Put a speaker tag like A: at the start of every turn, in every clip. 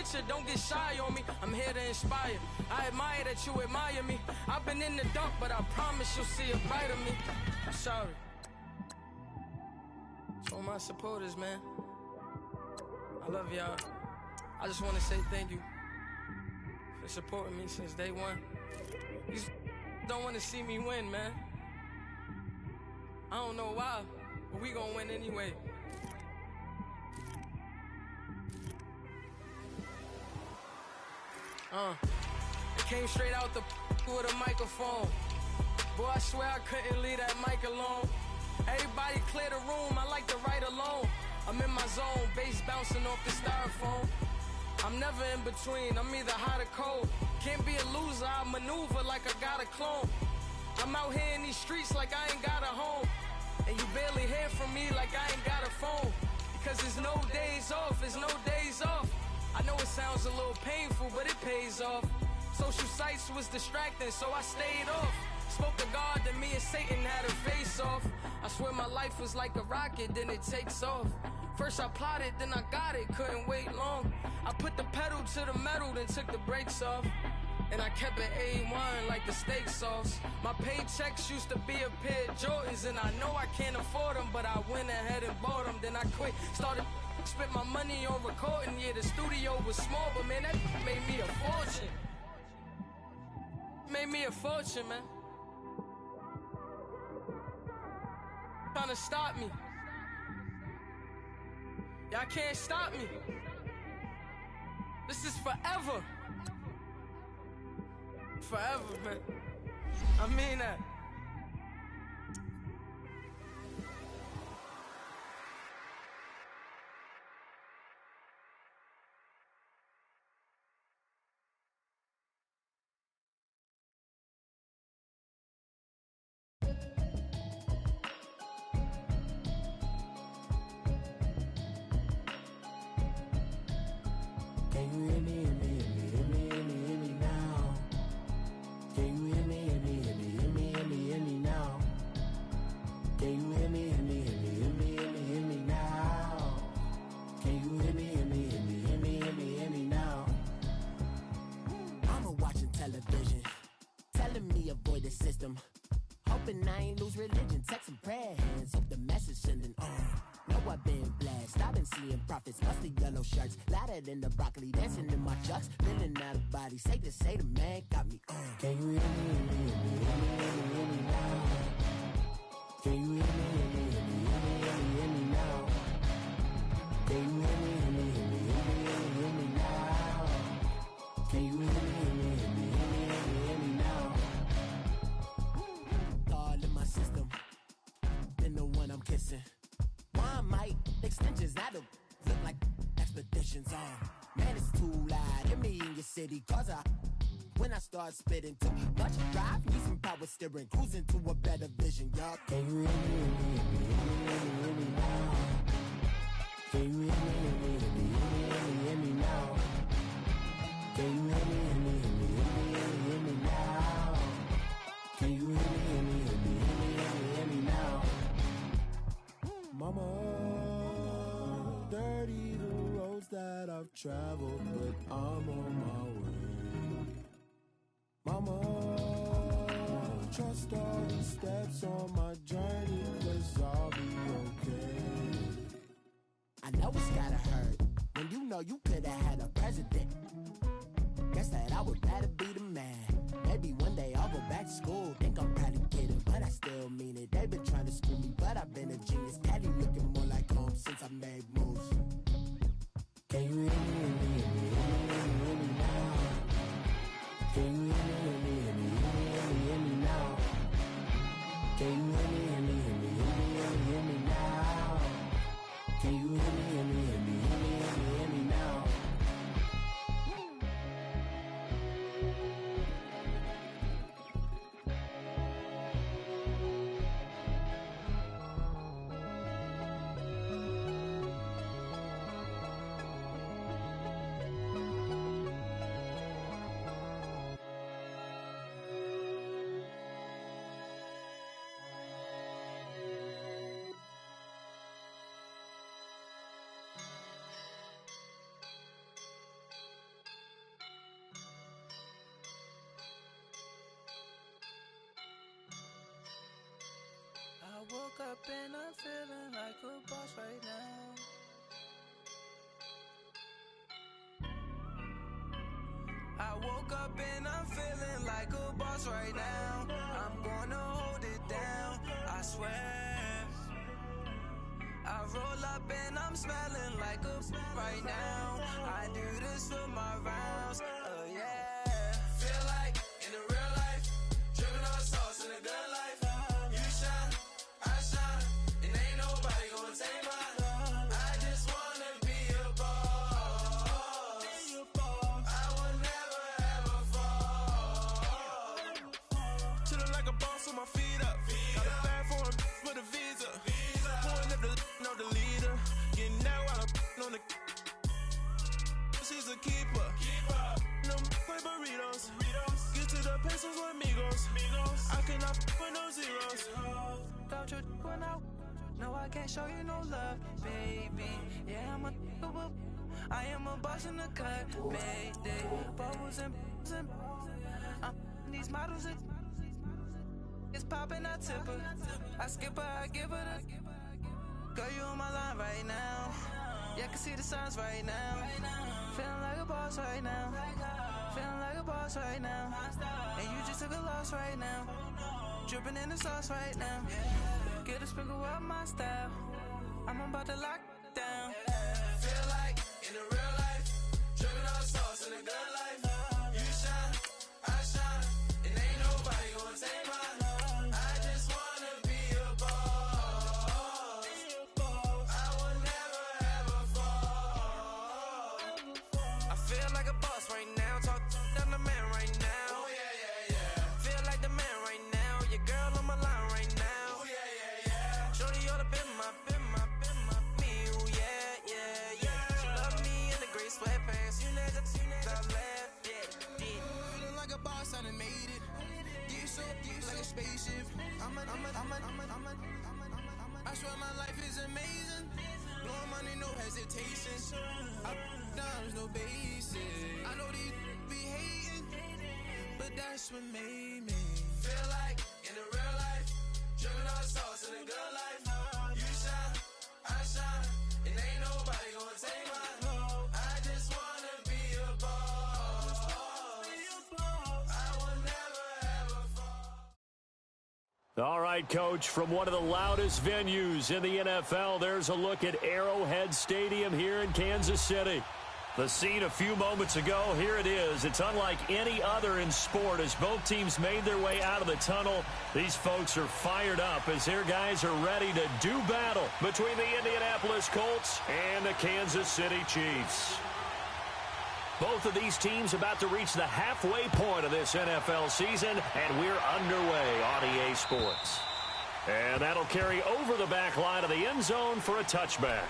A: picture, don't get shy on me. I'm here to inspire. I admire that you admire me. I've been in the dark, but I promise you'll see a brighter me. I'm sorry. To all my supporters, man. I love y'all. I just want to say thank you for supporting me since day one. These don't want to see me win, man. I don't know why, but we gonna win anyway. I came straight out the with a microphone. Boy, I swear I couldn't leave that mic alone. Everybody clear the room, I like to write alone. I'm in my zone, bass bouncing off the styrofoam. I'm never in between, I'm either hot or cold. Can't be a loser, I maneuver like I got a clone. I'm out here in these streets like I ain't got a home. And you barely hear from me like I ain't got a phone. Because there's no days off, there's no days off. I know it sounds a little painful, but it pays off. Social sites was distracting, so I stayed off. Spoke to God that me and Satan had a face off. I swear my life was like a rocket, then it takes off. First I plotted, then I got it, couldn't wait long. I put the pedal to the metal, then took the brakes off. And I kept it A1 like the steak sauce. My paychecks used to be a pair of Jordans, and I know I can't afford them, but I went ahead and bought them. Then I quit, started spent my money on recording. Yeah, the studio was small, but man, that made me a fortune. Made me a fortune, man. Trying to stop me. Y'all can't stop me. This is forever. Forever, man. I mean that.
B: In the broccoli, dancing in my chucks, feeling out of body. Say the man got me. Can you hear me, hear me, hear me, hear me, hear me now? Can you hear me, hear me, hear me, hear me, hear me, hear me now? Can you hear me, hear me, hear me, hear me, hear me, hear me now? Can you hear me, hear me, hear me, hear me, hear me, hear me now? All in my system, been the one I'm kissing. One mic extensions that'll look like expeditions on. Man, it's too loud. Hear me in your city, cause when I start spitting too much drive, need some power steering, cruising to a better vision, y'all. Can you hear me, hear me, hear me, hear me, hear me now? Can you hear me, hear me, hear me, hear me, hear me, hear me now? Can you hear me, hear me, hear me, hear me, hear me, hear me now? Can you hear me, hear me, hear me, hear me, hear me, hear me now? Mama, dirty the roads that I've traveled, but I'm on my way. Mama, trust all the steps on my journey, 'cause I'll be okay. I know it's gotta hurt when you know you could've had a president. Guess that I would rather be the man. Maybe one day I'll go back to school. Think I'm probably kidding, but I still mean it. They've been trying to school me, but I've been a genius. Caddy looking more like home since I made moves. Can you hear me, hear me, hear me, hear me, hear me now? Can you hear me, hear me, hear me, hear me, hear me, hear me now? Can you hear me, hear me, hear me, hear me, hear me, hear me now? Can you hear me, hear me, hear me, hear me, hear me, hear me now?
A: woke up and I'm feeling like a boss right now. I woke up and I'm feeling like a boss right now. I'm gonna hold it down, I swear. I roll up and I'm smelling like a right now. I do this for my rounds, yeah. Feel like in the real life, dripping on sauce in a good life. You shine, I shine, and ain't nobody gonna take mine. I just wanna be a boss. I will never ever fall. Chillin' like a boss with my feet up. Got a bag for him with a visa. Pulling up the know the leader. Getting that while I'm on the. She's a keeper. No play burritos. Get to the pesos with amigos. I cannot with no zeros. Don't you when no, I can't show you no love, baby. Yeah, I am a boss in the cut, baby. Bubbles and these models it's popping, I tip her. I skip her, I give her the. Girl, you on my line right now. Yeah, I can see the signs right now. Feeling like a boss right now. Feeling like a boss right now. And you just took a loss right now. Dripping in the sauce right now. Get a sprinkle up my style. I'm about to lock down. Feel like in the real life, dripping on sauce in a good life. You shine, I shine, and ain't nobody gonna take mine. I just wanna be a boss. I will never ever fall. I feel like a boss right now. Talk down the man right now. Oh yeah. Feel like the man right now. Your girl on my line right now. Oh yeah. Shorty ought to been my me. Oh yeah. She love me in the gray sweatpants. You never left. Yeah. Feeling like a boss, I done made it. Get so like a spaceship. I swear my life is amazing. Blowing money, no hesitation. Up, downs, no basic. I know these be hating, but that's what made me feel like in the real life, dripping on sauce in a good life. You shine, I shine, and ain't nobody gonna take mine. I just wanna be a boss. I will never ever fall.
C: All right, Coach, from one of the loudest venues in the NFL, there's a look at Arrowhead Stadium here in Kansas City. The scene a few moments ago, here it is. It's unlike any other in sport as both teams made their way out of the tunnel. These folks are fired up as their guys are ready to do battle between the Indianapolis Colts and the Kansas City Chiefs. Both of these teams about to reach the halfway point of this NFL season, and we're underway on EA Sports. And that'll carry over the back line of the end zone for a touchback.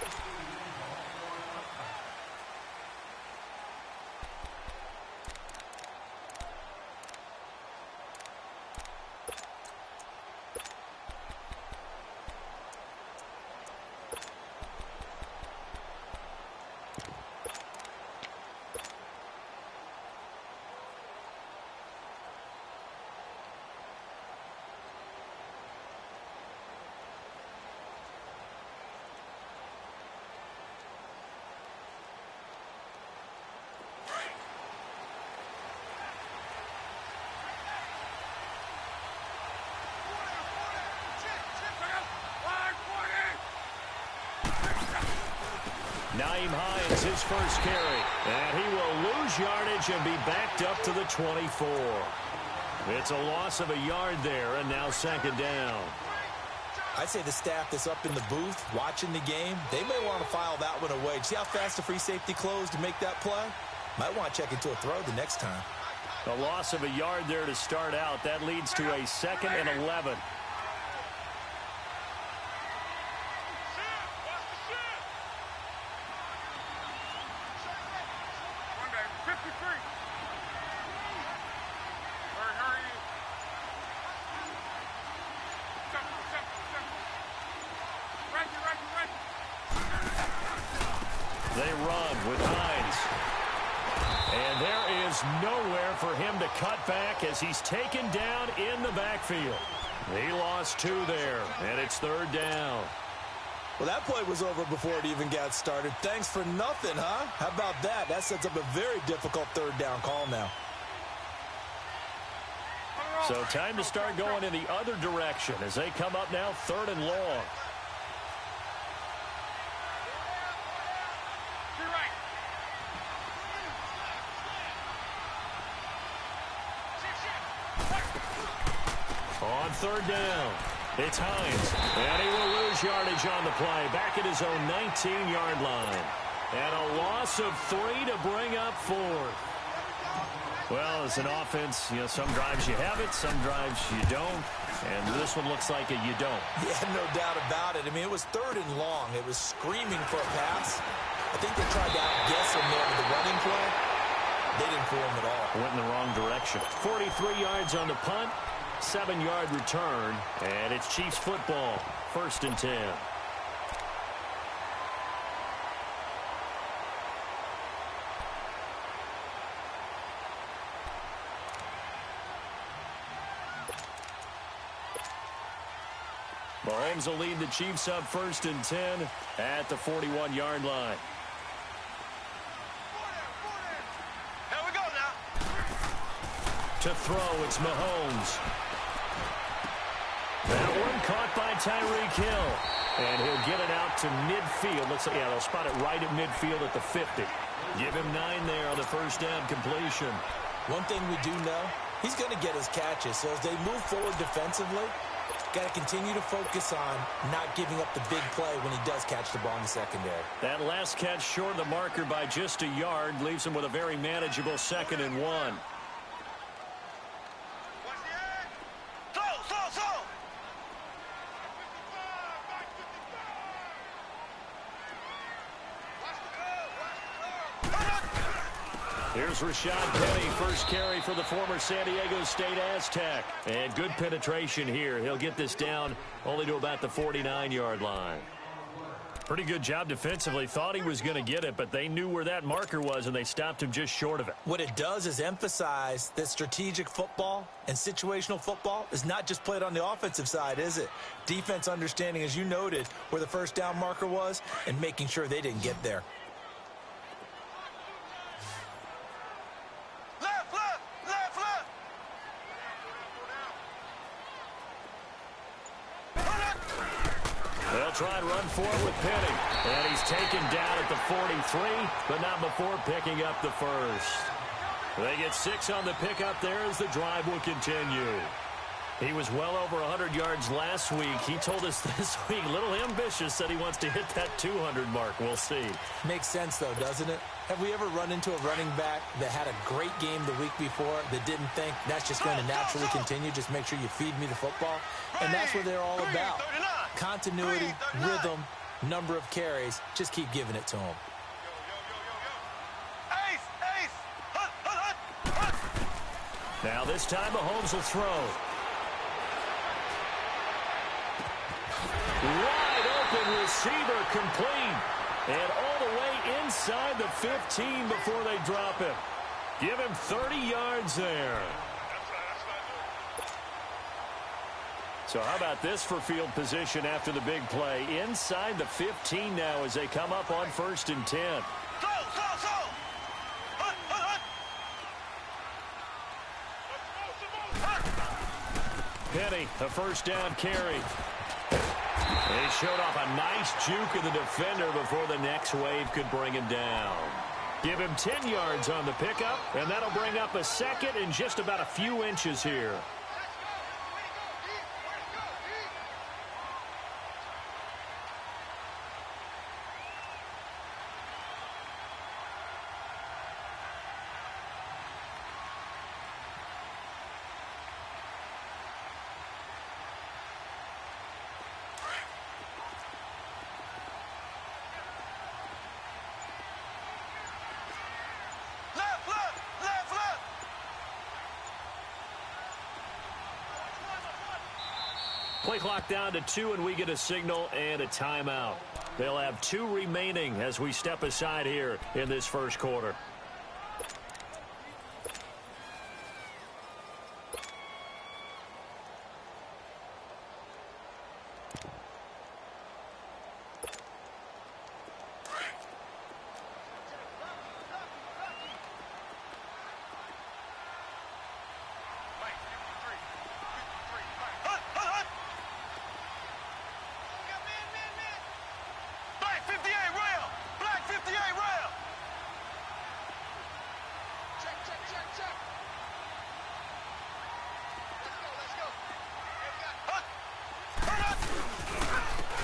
C: Naeem Hines, his first carry. And he will lose yardage and be backed up to the 24. It's a loss of a yard there, and now second down.
D: I'd say the staff that's up in the booth watching the game, they may want to file that one away. See how fast the free safety closed to make that play? Might want to check into a throw the next time.
C: A loss of a yard there to start out. That leads to a 2nd and 11. They run with Hines. And there is nowhere for him to cut back as he's taken down in the backfield. He lost 2 there, and it's 3rd down.
D: Well, that play was over before it even got started. Thanks for nothing, huh? How about that? That sets up a very difficult 3rd down call now.
C: So time to start going in the other direction as they come up now 3rd and long. On 3rd down, it's Hines, and he will lose yardage on the play, back at his own 19-yard line. And a loss of 3 to bring up 4th. Well, as an offense, you know, some drives you have it, some drives you don't, and this one looks like you don't.
D: Yeah, no doubt about it. I mean, it was 3rd and long. It was screaming for a pass. I think they tried to outguess him there with the running play. They didn't fool him at all.
C: Went in the wrong direction. 43 yards on the punt. 7-yard return, and it's Chiefs football, 1st and 10. Mahomes will lead the Chiefs up 1st and 10 at the 41-yard line.
E: Here we go now.
C: To throw, it's Mahomes. That one caught by Tyreek Hill. And he'll get it out to midfield. Looks like, yeah, they'll spot it right at midfield at the 50. Give him 9 there on the 1st down completion.
D: One thing we do know, he's going to get his catches. So as they move forward defensively, got to continue to focus on not giving up the big play when he does catch the ball in the secondary.
C: That last catch short of the marker by just a yard leaves him with a very manageable 2nd and 1. Here's Rashad Penny, first carry for the former San Diego State Aztec. And good penetration here. He'll get this down only to about the 49-yard line. Pretty good job defensively. Thought he was going to get it, but they knew where that marker was, and they stopped him just short of it.
D: What it does is emphasize that strategic football and situational football is not just played on the offensive side, is it? Defense understanding, as you noted, where the 1st down marker was and making sure they didn't get there.
C: They'll try and run forward with Penny. And he's taken down at the 43, but not before picking up the 1st. They get 6 on the pickup there as the drive will continue. He was well over 100 yards last week. He told us this week, a little ambitious, said he wants to hit that 200 mark. We'll see.
D: Makes sense, though, doesn't it? Have we ever run into a running back that had a great game the week before that didn't think that's just going to naturally continue? Just make sure you feed me the football. And that's what they're all about. Continuity, rhythm, number of carries. Just keep giving it to them.
C: Now this time Mahomes will throw. Wide open receiver complete. And all the way inside the 15 before they drop him. Give him 30 yards there. So how about this for field position after the big play? Inside the 15 now as they come up on 1st and 10. Penny, a 1st down carry. He showed off a nice juke of the defender before the next wave could bring him down. Give him 10 yards on the pickup, and that'll bring up a 2nd and just about a few inches here. Play clock down to 2, and we get a signal and a timeout. They'll have 2 remaining as we step aside here in this 1st quarter.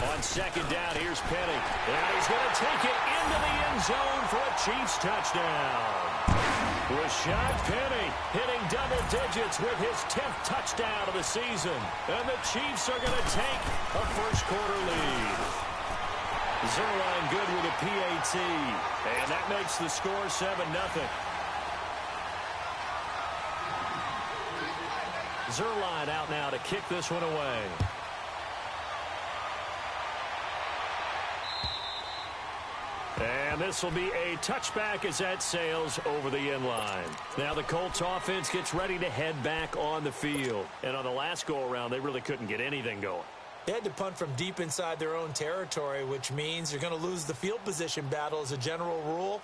C: On second down, here's Penny. And he's going to take it into the end zone for a Chiefs touchdown. Rashad Penny hitting double digits with his 10th touchdown of the season. And the Chiefs are going to take a first-quarter lead. Zerline good with a PAT. And that makes the score 7-0. Zerline out now to kick this one away. And this will be a touchback as that sails over the end line. Now the Colts offense gets ready to head back on the field. And on the last go-around, they really couldn't get anything going.
D: They had to punt from deep inside their own territory, which means you're going to lose the field position battle as a general rule.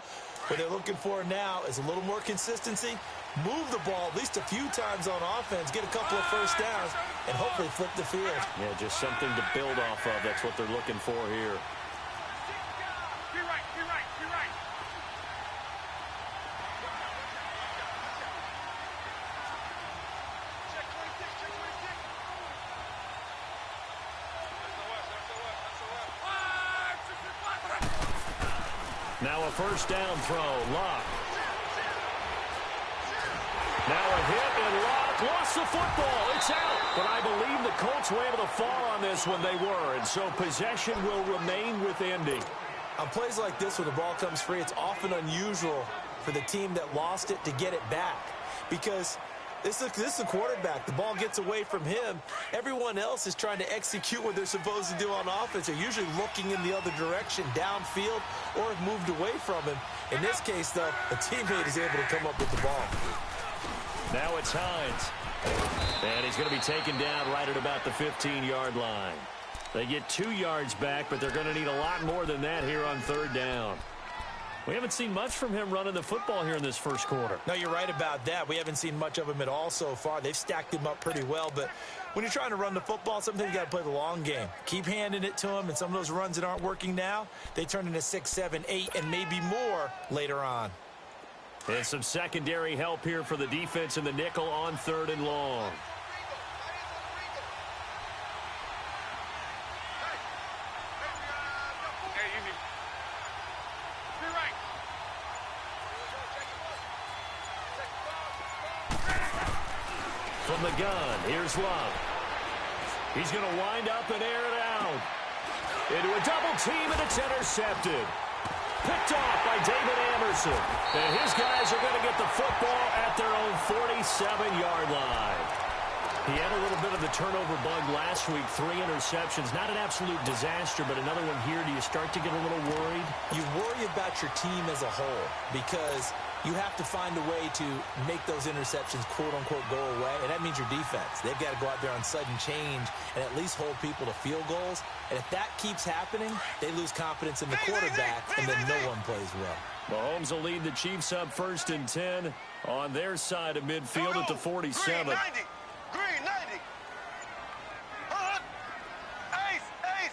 D: What they're looking for now is a little more consistency, move the ball at least a few times on offense, get a couple of first downs, and hopefully flip the field.
C: Yeah, just something to build off of. That's what they're looking for here. Now a first down throw. Locke. Now a hit, and Locke lost the football. It's out. But I believe the Colts were able to fall on this when they were, and so possession will remain with Indy.
D: On plays like this, when the ball comes free, it's often unusual for the team that lost it to get it back. Because this is a quarterback. The ball gets away from him. Everyone else is trying to execute what they're supposed to do on offense. They're usually looking in the other direction, downfield, or have moved away from him. In this case, though, a teammate is able to come up with the ball.
C: Now it's Hines. And he's going to be taken down right at about the 15-yard line. They get 2 yards back, but they're going to need a lot more than that here on third down. We haven't seen much from him running the football here in this first quarter.
D: No, you're right about that. We haven't seen much of him at all so far. They've stacked him up pretty well, but when you're trying to run the football, sometimes you got to play the long game. Keep handing it to him, and some of those runs that aren't working now, they turn into 6, 7, 8, and maybe more later on.
C: And some secondary help here for the defense in the nickel on third and long. From the gun, here's Love. He's going to wind up and air it out. Into a double team, and it's intercepted. Picked off by David Anderson. And his guys are going to get the football at their own 47-yard line. He had a little bit of the turnover bug last week, 3 interceptions. Not an absolute disaster, but another one here. Do you start to get a little worried?
D: You worry about your team as a whole because you have to find a way to make those interceptions, quote-unquote, go away, and that means your defense. They've got to go out there on sudden change and at least hold people to field goals. And if that keeps happening, they lose confidence in the quarterback, and then no one plays well.
C: Mahomes will lead the Chiefs up 1st and 10 on their side of midfield at the 47.
E: Green 90. Green 90. Ace.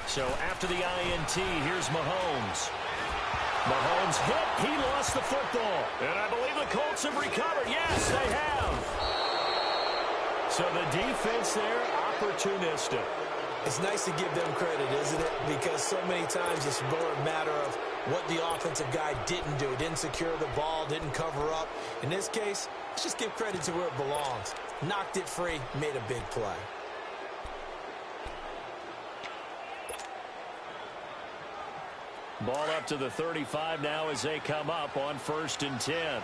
C: So after the INT, here's Mahomes. Mahomes hit. He lost the football. And I believe the Colts have recovered. Yes, they have. So the defense there, opportunistic.
D: It's nice to give them credit, isn't it? Because so many times it's more a matter of what the offensive guy didn't do. Didn't secure the ball, didn't cover up. In this case, let's just give credit to where it belongs. Knocked it free, made a big play.
C: Ball up to the 35 now as they come up on 1st and 10.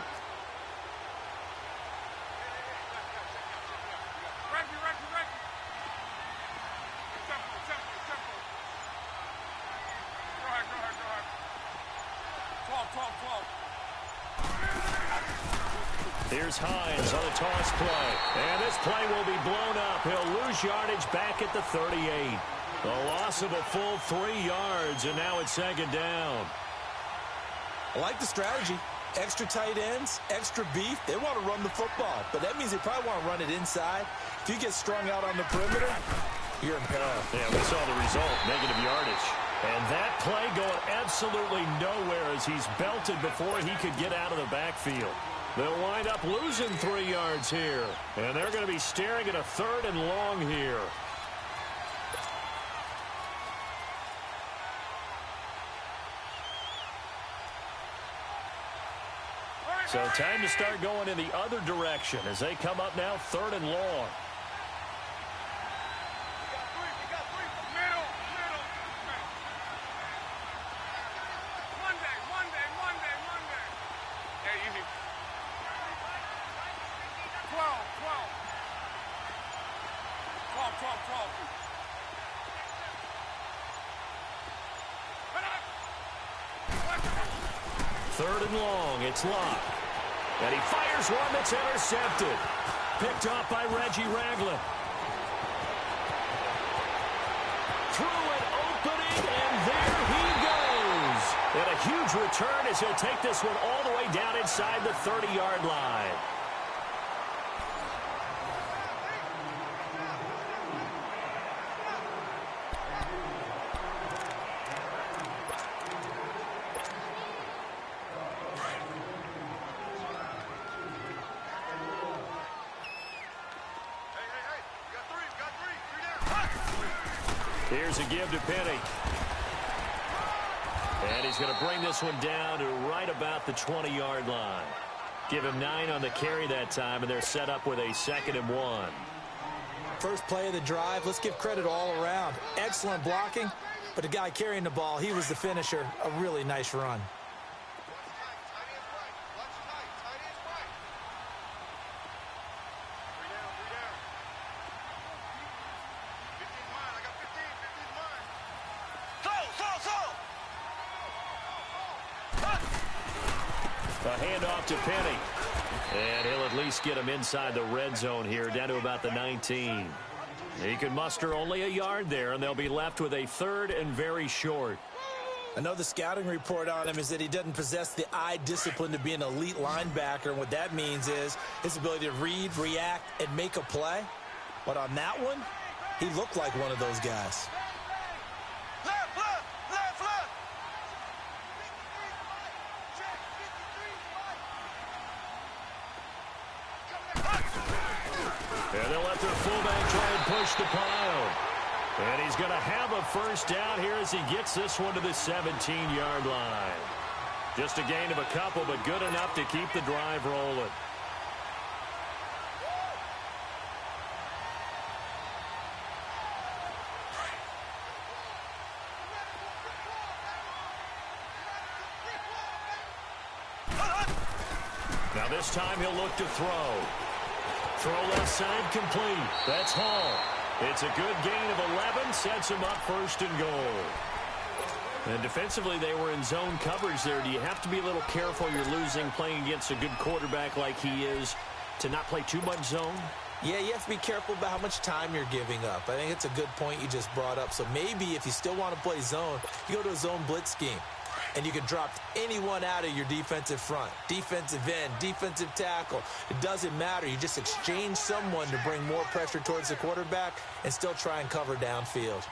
C: Here's Hines on the toss play. And this play will be blown up. He'll lose yardage back at the 38. The loss of a full 3 yards, and now it's 2nd down.
D: I like the strategy. Extra tight ends, extra beef. They want to run the football, but that means they probably want to run it inside. If you get strung out on the perimeter, you're in peril.
C: Yeah, we saw the result, negative yardage. And that play going absolutely nowhere as he's belted before he could get out of the backfield. They'll wind up losing 3 yards here. And they're going to be staring at a 3rd and long here. So time to start going in the other direction as they come up now 3rd and long. Third and long, it's Locke. And he fires one that's intercepted. Picked off by Reggie Ragland. Through an opening, and there he goes. And a huge return as he'll take this one all the way down inside the 30-yard line. Here's a give to Penny. And he's going to bring this one down to right about the 20-yard line. Give him 9 on the carry that time, and they're set up with a 2nd and 1.
D: First play of the drive, let's give credit all around. Excellent blocking, but the guy carrying the ball, he was the finisher. A really nice run.
C: A handoff to Penny. And he'll at least get him inside the red zone here, down to about the 19. He can muster only a yard there, and they'll be left with a 3rd and very short.
D: I know the scouting report on him is that he doesn't possess the eye discipline to be an elite linebacker, and what that means is his ability to read, react, and make a play. But on that one, he looked like one of those guys.
C: And they'll let their fullback try and push the pile. And he's going to have a first down here as he gets this one to the 17-yard line. Just a gain of a couple, but good enough to keep the drive rolling. Now this time he'll look to throw. Throw left side complete. That's Hall. It's a good gain of 11. Sets him up 1st and goal. And defensively, they were in zone coverage there. Do you have to be a little careful you're losing playing against a good quarterback like he is to not play too much zone?
D: Yeah, you have to be careful about how much time you're giving up. I think it's a good point you just brought up. So maybe if you still want to play zone, you go to a zone blitz scheme. And you can drop anyone out of your defensive front, defensive end, defensive tackle. It doesn't matter. You just exchange someone to bring more pressure towards the quarterback and still try and cover downfield.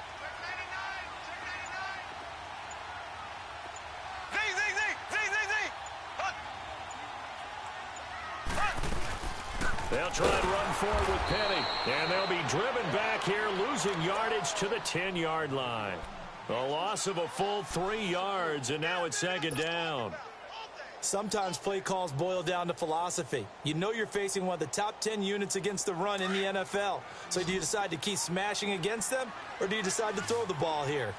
C: They'll try and run forward with Penny. And they'll be driven back here, losing yardage to the 10-yard line. A loss of a full 3 yards, and now it's 2nd down.
D: Sometimes play calls boil down to philosophy. You know you're facing one of the top 10 units against the run in the NFL. So do you decide to keep smashing against them, or do you decide to throw the ball here?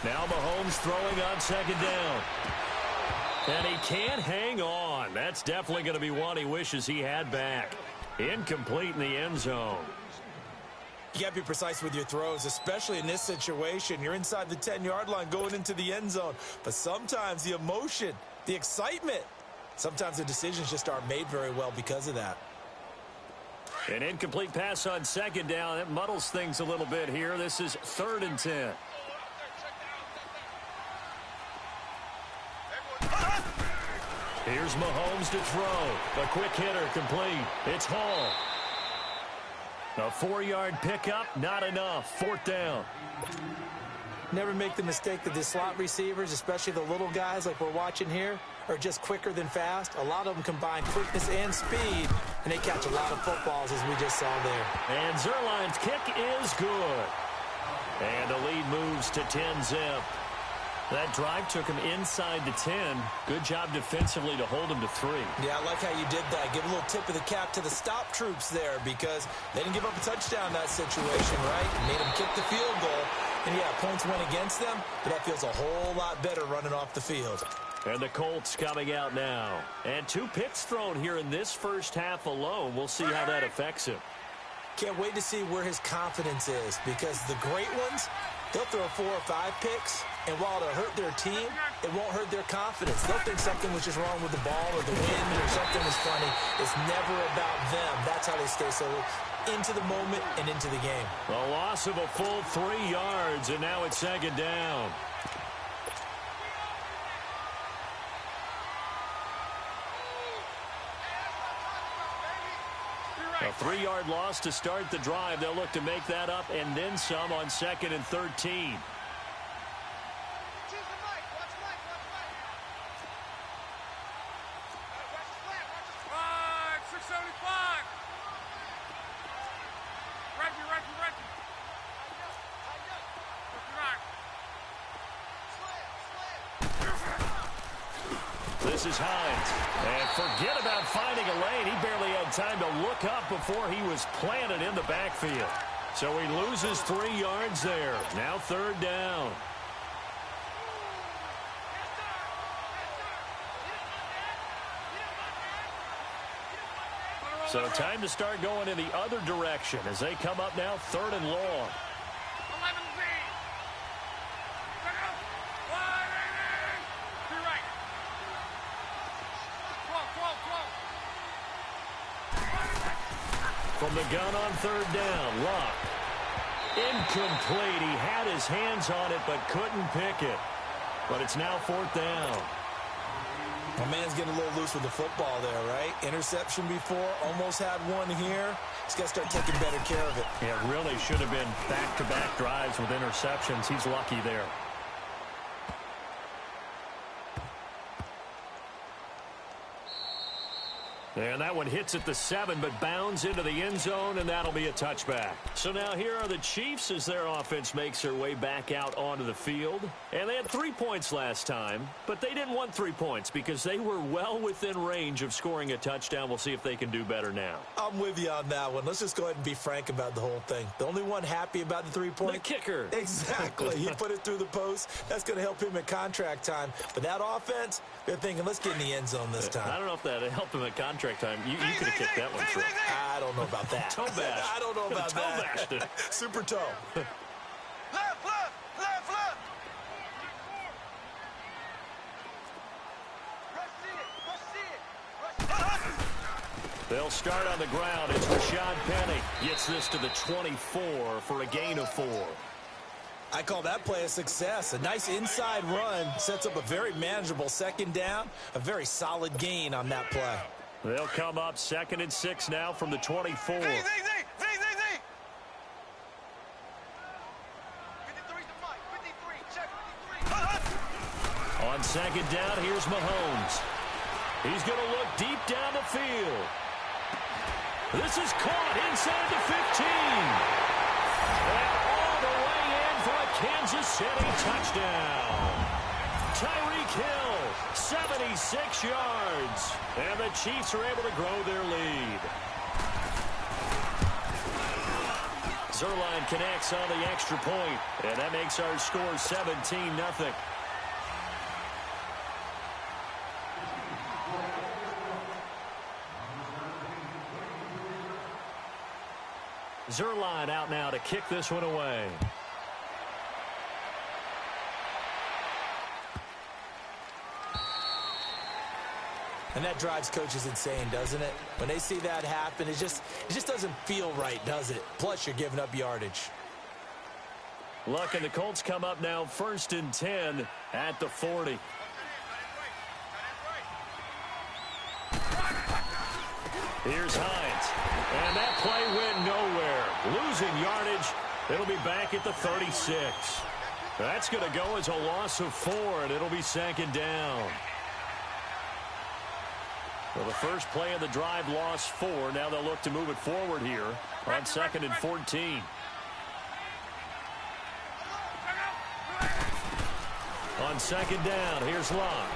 C: Now Mahomes throwing on 2nd down. And he can't hang on. That's definitely going to be one he wishes he had back. Incomplete in the end zone.
D: You got to be precise with your throws, especially in this situation. You're inside the 10-yard line going into the end zone. But sometimes the emotion, the excitement, sometimes the decisions just aren't made very well because of that.
C: An incomplete pass on 2nd down. That muddles things a little bit here. This is 3rd and 10. Here's Mahomes to throw. A quick hitter complete. It's Hall. A 4-yard pickup, not enough. 4th down.
D: Never make the mistake that the slot receivers, especially the little guys like we're watching here, are just quicker than fast. A lot of them combine quickness and speed, and they catch a lot of footballs, as we just saw there.
C: And Zerline's kick is good. And the lead moves to 10-zip. That drive took him inside the 10. Good job defensively to hold him to 3.
D: Yeah, I like how you did that. Give a little tip of the cap to the stop troops there because they didn't give up a touchdown in that situation, right? Made them kick the field goal. And, yeah, points went against them, but that feels a whole lot better running off the field.
C: And the Colts coming out now. And 2 picks thrown here in this first half alone. We'll see how that affects him.
D: Can't wait to see where his confidence is because the great ones, they'll throw 4 or 5 picks, and while it'll hurt their team, it won't hurt their confidence. They'll think something was just wrong with the ball or the wind or something was funny. It's never about them. That's how they stay so into the moment and into the game.
C: A loss of a full 3 yards, and now it's 2nd down. A 3-yard loss to start the drive. They'll look to make that up and then some on 2nd and 13. This is Hines. And forget about finding a lane. He barely had time to look up before he was planted in the backfield. So he loses 3 yards there. Now 3rd down. So time to start going in the other direction as they come up now 3rd and long. From the gun on 3rd down, Luck. Incomplete. He had his hands on it but couldn't pick it. But it's now 4th down.
D: My man's getting a little loose with the football there, right? Interception before, almost had one here. He's got to start taking better care of it.
C: Yeah, it really should have been back-to-back drives with interceptions. He's lucky there. And that one hits at the 7, but bounds into the end zone, and that'll be a touchback. So now here are the Chiefs as their offense makes their way back out onto the field. And they had 3 points last time, but they didn't want 3 points because they were well within range of scoring a touchdown. We'll see if they can do better now.
D: I'm with you on that one. Let's just go ahead and be frank about the whole thing. The only one happy about the 3-point?
C: The kicker.
D: Exactly. He put it through the post. That's going to help him at contract time. But that offense, they're thinking, let's get in the end zone this time.
C: I don't know if that helped him at contract time. You could have kicked that one through.
D: I don't know about that.
C: Toe bash.
D: I don't know about that.
C: Toe bashed it.
D: Super toe.
E: Left, left, left, left.
C: They'll start on the ground. It's Rashad Penny. Gets this to the 24 for a gain of 4.
D: I call that play a success. A nice inside run sets up a very manageable 2nd down. A very solid gain on that play.
C: They'll come up 2nd and 6 now from the 24.
E: 53 to Mike. 53. Check 53.
C: On 2nd down, here's Mahomes. He's going to look deep down the field. This is caught inside the 15. And all the way in for a Kansas City touchdown. Tyreek Hill, 76 yards. And the Chiefs are able to grow their lead. Zerline connects on the extra point, and that makes our score 17-0. Zerline out now to kick this one away.
D: And that drives coaches insane, doesn't it? When they see that happen, it just doesn't feel right, does it? Plus, you're giving up yardage.
C: Luck and the Colts come up now 1st and 10 at the 40. Here's Hines. And that play went nowhere. Losing yardage. It'll be back at the 36. That's going to go as a loss of 4, and it'll be 2nd down. Well, the first play of the drive lost 4. Now they'll look to move it forward here on 2nd and 14. On 2nd down, here's Locke.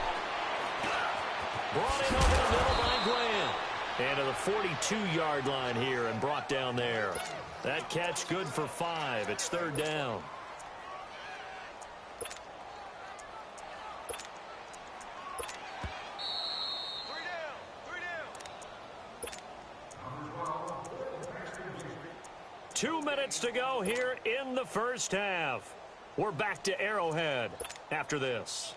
C: Brought in over the middle by Grant. And to the 42-yard line here and brought down there. That catch good for 5. It's 3rd down. Two minutes to go here in the first half. We're back to Arrowhead after this.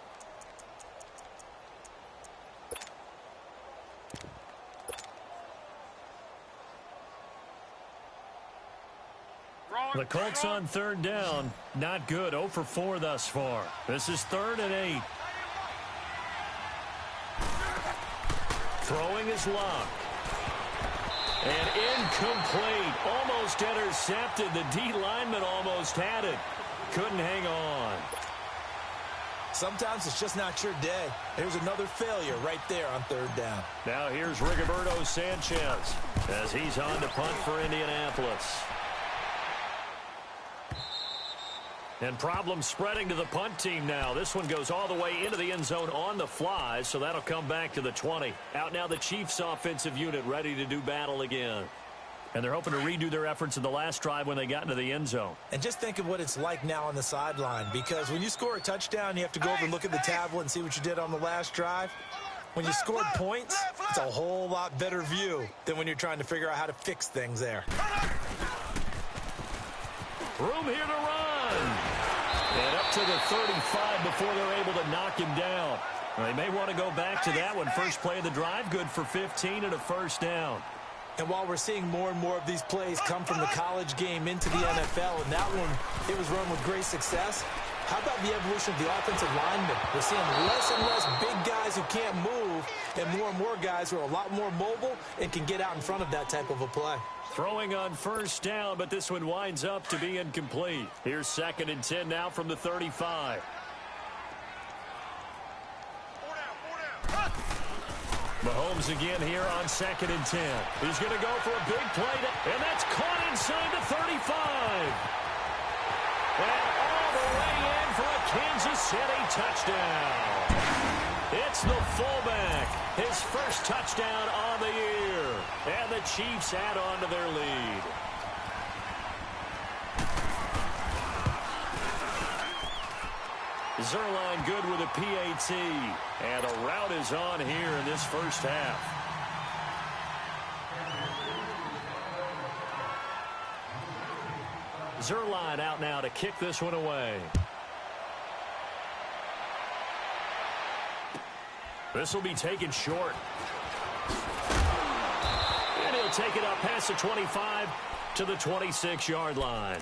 C: The Colts on 3rd down. Not good. 0 for 4 thus far. This is 3rd and 8. Throwing is Locke. And incomplete. Almost intercepted. The D lineman almost had it. Couldn't hang on.
D: Sometimes it's just not your day. There's another failure right there on 3rd down.
C: Now here's Rigoberto Sanchez as he's on to punt for Indianapolis. And problems spreading to the punt team now. This one goes all the way into the end zone on the fly, so that'll come back to the 20. Out now the Chiefs offensive unit ready to do battle again. And they're hoping to redo their efforts in the last drive when they got into the end zone.
D: And just think of what it's like now on the sideline, because when you score a touchdown, you have to go over and look at the tablet and see what you did on the last drive. When you scored points, it's a whole lot better view than when you're trying to figure out how to fix things there.
C: Room here to run. And up to the 35 before they're able to knock him down. They may want to go back to that one. First play of the drive, good for 15 and a 1st down.
D: And while we're seeing more and more of these plays come from the college game into the NFL, and that one, it was run with great success, how about the evolution of the offensive linemen? We're seeing less and less big guys who can't move and more guys who are a lot more mobile and can get out in front of that type of a play.
C: Throwing on 1st down, but this one winds up to be incomplete. Here's 2nd and 10 now from the 35. Mahomes again here on 2nd and 10. He's going to go for a big play, and that's caught inside the 35. And all the way in for a Kansas City touchdown. It's the fullback, his first touchdown on the year. And the Chiefs add on to their lead. Zerline good with a PAT. And a rout is on here in this first half. Zerline out now to kick this one away. This will be taken short. And he'll take it up past the 25 to the 26-yard line.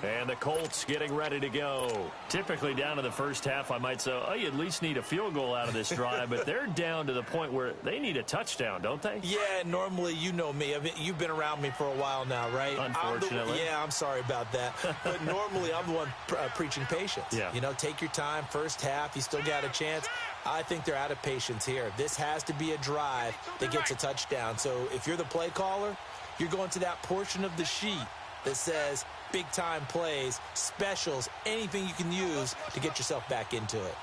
C: And the Colts getting ready to go. Typically down to the first half, I might say, oh, you at least need a field goal out of this drive. But they're down to the point where they need a touchdown, don't they?
D: Yeah, normally, you know me. I mean, you've been around me for a while now, right?
C: Unfortunately.
D: I'm sorry about that. But normally, I'm the one preaching patience.
C: Yeah.
D: You know, take your time. First half, you still got a chance. I think they're out of patience here. This has to be a drive that gets a touchdown. So if you're the play caller, you're going to that portion of the sheet that says big-time plays, specials, anything you can use to get yourself back into it.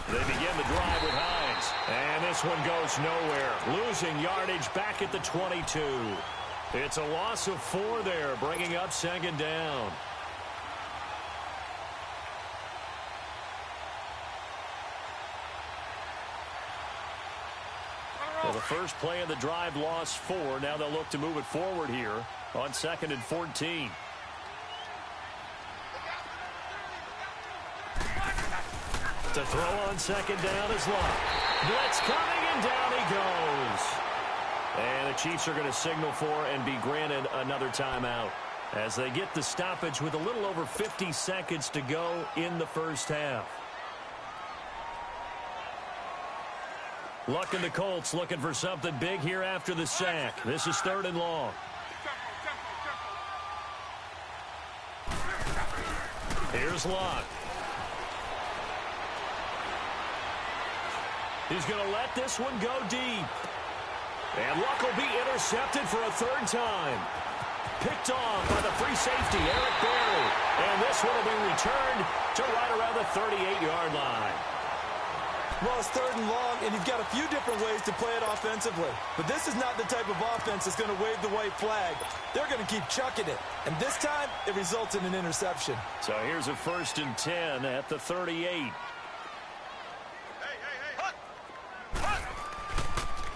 C: They begin the drive with Hines. And this one goes nowhere. Losing yardage back at the 22. It's a loss of 4 there, bringing up 2nd down. Well, the first play of the drive lost 4. Now they'll look to move it forward here on 2nd and 14. To throw on 2nd down is Locke. Blitz coming, and down he goes. And the Chiefs are going to signal for and be granted another timeout as they get the stoppage with a little over 50 seconds to go in the first half. Luck and the Colts looking for something big here after the sack. This is 3rd and long. Here's Luck. He's going to let this one go deep. And Luck will be intercepted for a third time. Picked off by the free safety, Eric Berry. And this one will be returned to right around the 38-yard line.
D: Well, it's 3rd and long, and you've got a few different ways to play it offensively. But this is not the type of offense that's going to wave the white flag. They're going to keep chucking it. And this time, it results in an interception.
C: So here's a 1st and 10 at the 38.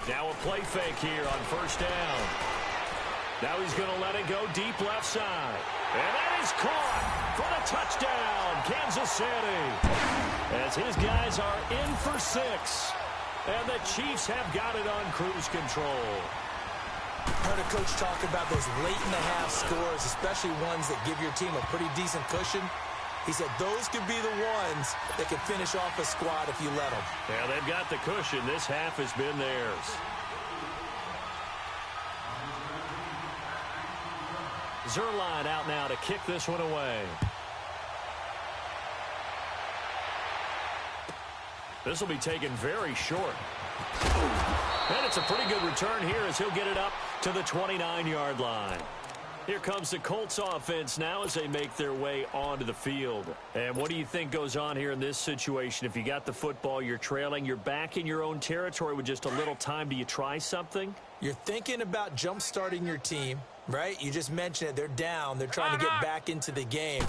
C: Now a play fake here on 1st down. Now he's going to let it go deep left side. And that is caught for the touchdown, Kansas City. As his guys are in for 6. And the Chiefs have got it on cruise control.
D: Heard a coach talk about those late-in-the-half scores, especially ones that give your team a pretty decent cushion. He said those could be the ones that could finish off a squad if you let them.
C: Yeah, they've got the cushion. This half has been theirs. Zuerlein out now to kick this one away. This will be taken very short. And it's a pretty good return here as he'll get it up to the 29-yard line. Here comes the Colts offense now as they make their way onto the field. And what do you think goes on here in this situation? If you got the football, you're trailing, you're back in your own territory with just a little time. Do you try something?
D: You're thinking about jump-starting your team, right? You just mentioned it. They're down. They're trying to get back into the game.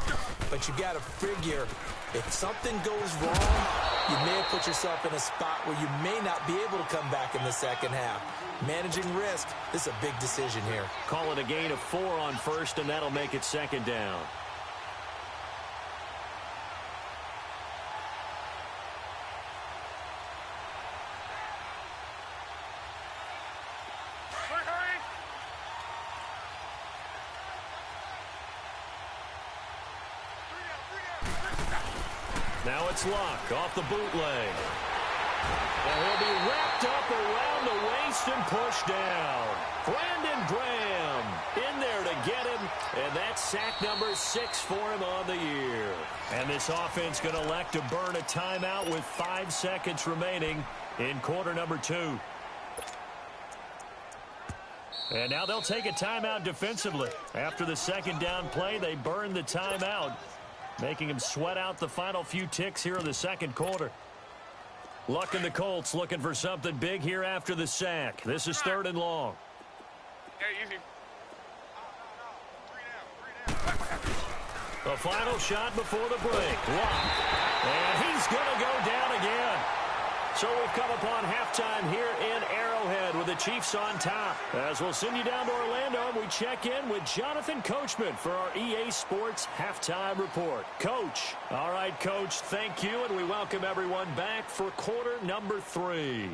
D: But you got to figure if something goes wrong, you may have put yourself in a spot where you may not be able to come back in the second half. Managing risk, this is a big decision here.
C: Call it a gain of 4 on 1st, and that'll make it 2nd down. Now it's Luck off the bootleg. And he'll be wrapped up around the waist and pushed down. Brandon Graham in there to get him. And that's sack number 6 for him on the year. And this offense going to elect to burn a timeout with 5 seconds remaining in quarter number 2. And now they'll take a timeout defensively. After the 2nd down play, they burn the timeout, making him sweat out the final few ticks here in the 2nd quarter. Luck and the Colts looking for something big here after the sack. This is 3rd and long. The final shot before the break. Luck. And he's going to go down again. So we've come upon halftime here in Arrowhead with the Chiefs on top. As we'll send you down to Orlando, and we check in with Jonathan Coachman for our EA Sports Halftime Report. Coach. All right, Coach, thank you, and we welcome everyone back for quarter number 3.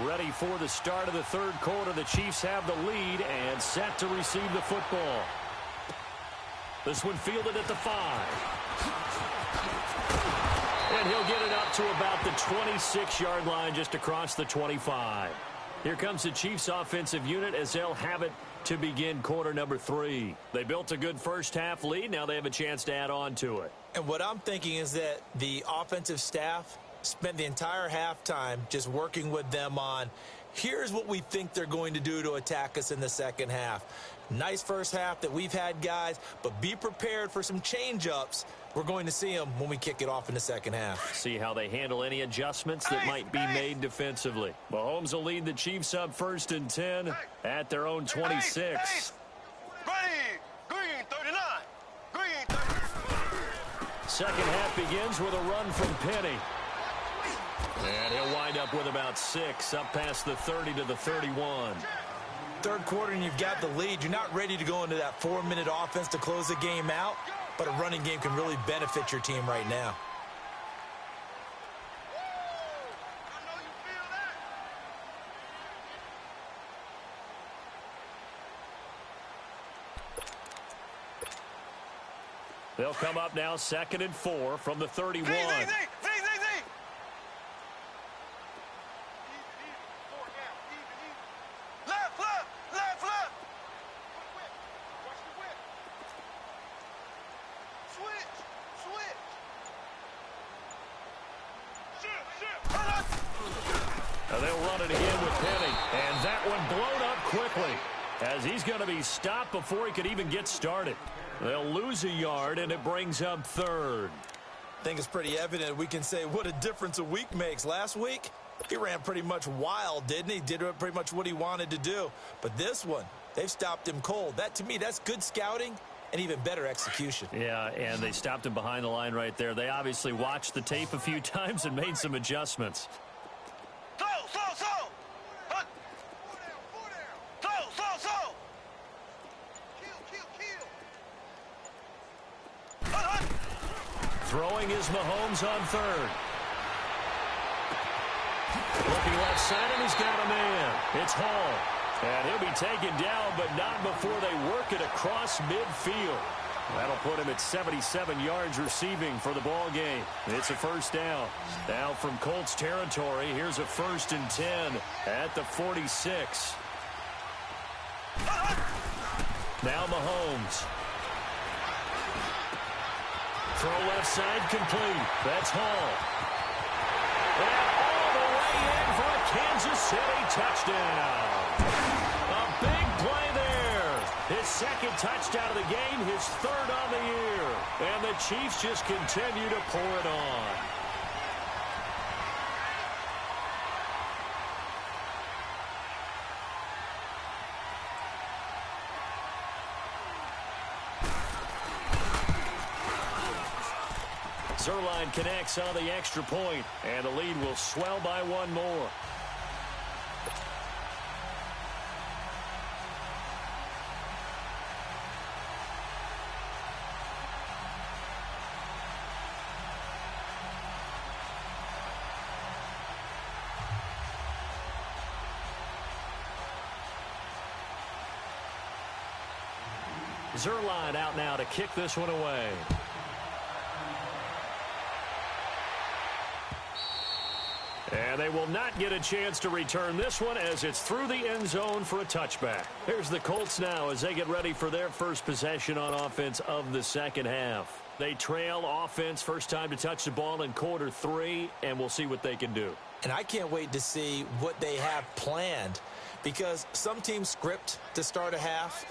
C: Ready for the start of the 3rd quarter. The Chiefs have the lead and set to receive the football. This one fielded at the 5. And he'll get it up to about the 26-yard line, just across the 25. Here comes the Chiefs offensive unit as they'll have it to begin quarter number 3. They built a good first half lead. Now they have a chance to add on to it.
D: And what I'm thinking is that the offensive staff spent the entire halftime just working with them on, here's what we think they're going to do to attack us in the second half. Nice first half that we've had, guys, but be prepared for some change-ups. We're going to see them when we kick it off in the second half.
C: See how they handle any adjustments that might be made defensively. Mahomes will lead the Chiefs up 1st and 10 at their own 26.
E: Green 39. Green 39.
C: Second half begins with a run from Penny. And he'll wind up with about 6, up past the 30 to the 31.
D: 3rd quarter and you've got the lead. You're not ready to go into that 4-minute offense to close the game out. but a running game can really benefit your team right now.
C: They'll come up now 2nd and 4 from the 31. They'll run it again with Penny, and that one blown up quickly as he's going to be stopped before he could even get started. They'll lose a yard, and it brings up 3rd.
D: I think it's pretty evident we can say what a difference a week makes. Last week, he ran pretty much wild, didn't he? Did pretty much what he wanted to do. But this one, they've stopped him cold. That, to me, that's good scouting and even better execution.
C: Yeah, and they stopped him behind the line right there. They obviously watched the tape a few times and made some adjustments. Throwing is Mahomes on 3rd. Looking left side, and he's got a man. It's Hall. And he'll be taken down, but not before they work it across midfield. That'll put him at 77 yards receiving for the ball game. It's a 1st down. Now from Colts territory, here's a 1st and 10 at the 46. Now Mahomes. Throw left side complete. That's Hall. And all the way in for a Kansas City touchdown. A big play there. His 2nd touchdown of the game, his 3rd on the year. And the Chiefs just continue to pour it on. Zerline connects on the extra point, and the lead will swell by 1 more. Zerline out now to kick this one away. And they will not get a chance to return this one as it's through the end zone for a touchback. Here's the Colts now as they get ready for their first possession on offense of the 2nd half. They trail offense, first time to touch the ball in quarter 3, and we'll see what they can do.
D: And I can't wait to see what they have planned, because some teams script to start a half.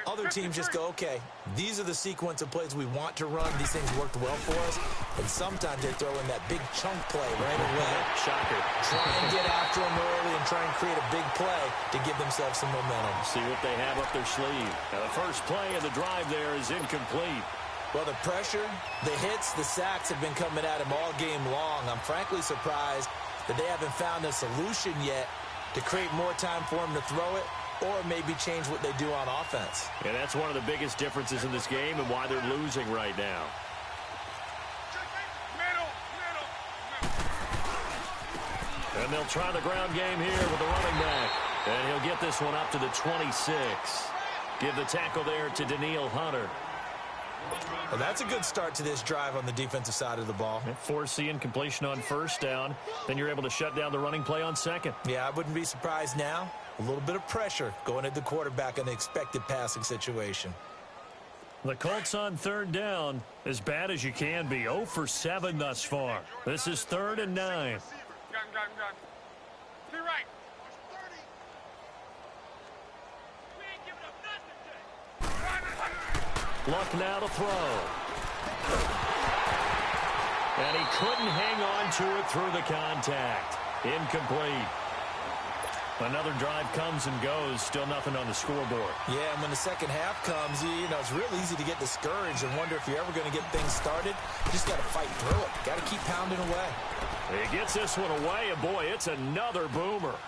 D: Other teams just go, okay, these are the sequence of plays we want to run. These things worked well for us. And sometimes they throw in that big chunk play right away.
C: Shocker.
D: Try and get after them early and try and create a big play to give themselves some momentum.
C: See what they have up their sleeve. Now the first play of the drive there is incomplete.
D: Well, the pressure, the hits, the sacks have been coming at him all game long. I'm frankly surprised that they haven't found a solution yet to create more time for him to throw it, or maybe change what they do on offense.
C: And that's one of the biggest differences in this game and why they're losing right now. And they'll try the ground game here with the running back. And he'll get this one up to the 26. Give the tackle there to Danielle Hunter.
D: Well, that's a good start to this drive on the defensive side of the ball.
C: Force the incompletion on 1st down. Then you're able to shut down the running play on 2nd.
D: Yeah, I wouldn't be surprised now. A little bit of pressure going at the quarterback in the expected passing situation.
C: The Colts on 3rd down, as bad as you can be. 0 for 7 thus far. This is 3rd and 9. Luck now to throw. And he couldn't hang on to it through the contact. Incomplete. Another drive comes and goes. Still nothing on the scoreboard.
D: Yeah, and when the 2nd half comes, you know, it's real easy to get discouraged and wonder if you're ever going to get things started. You just got to fight through it. Got to keep pounding away.
C: He gets this one away, and boy, it's another boomer.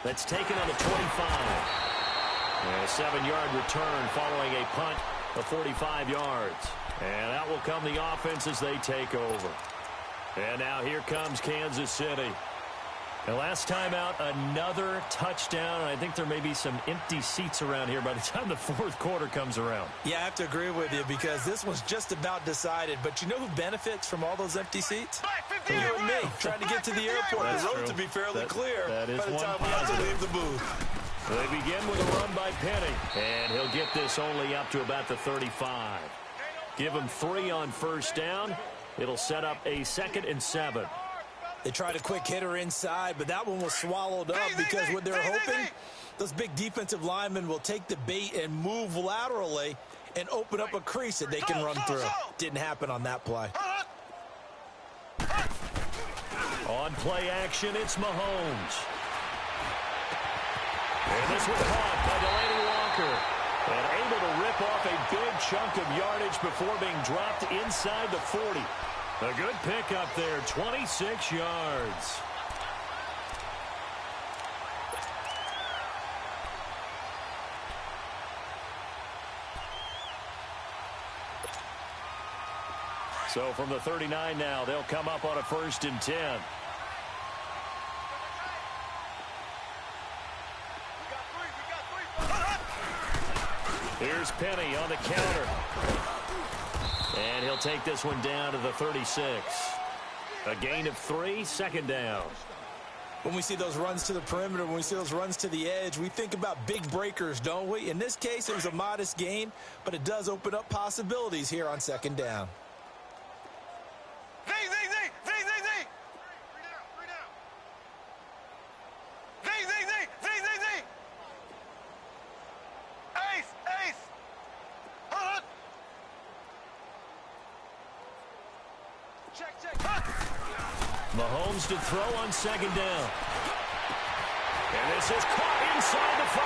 C: That's taken on the 25. And a 7-yard return following a punt of 45 yards. And that will come the offense as they take over. And now here comes Kansas City. And last time out, another touchdown. And I think there may be some empty seats around here by the time the fourth quarter comes around.
D: Yeah, I have to agree with you because this one's just about decided. But you know who benefits from all those empty seats? You and me, trying to get to the airport.
C: That's
D: the road
C: true.
D: to be fairly clear
C: that is
D: by the
C: one
D: time we have to
C: positive.
D: leave the booth.
C: They begin with a run by Penny. And he'll get this only up to about the 35. Give him 3 on first down. It'll set up a 2nd and 7.
D: They tried a quick hitter inside, but that one was swallowed up because what they're hoping, those big defensive linemen will take the bait and move laterally and open up a crease that they can run through. Didn't happen on that play.
C: On play action, it's Mahomes. And this was caught by Delaney Walker. And able to rip off a big chunk of yardage before being dropped inside the 40. A good pickup there, 26 yards. So from the 39 now, they'll come up on a 1st and 10. Here's Penny on the counter. And he'll take this one down to the 36. A gain of 3, 2nd down.
D: When we see those runs to the perimeter, when we see those runs to the edge, we think about big breakers, don't we? In this case, it was a modest gain, but it does open up possibilities here on 2nd down.
C: Mahomes to throw on 2nd down. And this is caught inside the 5.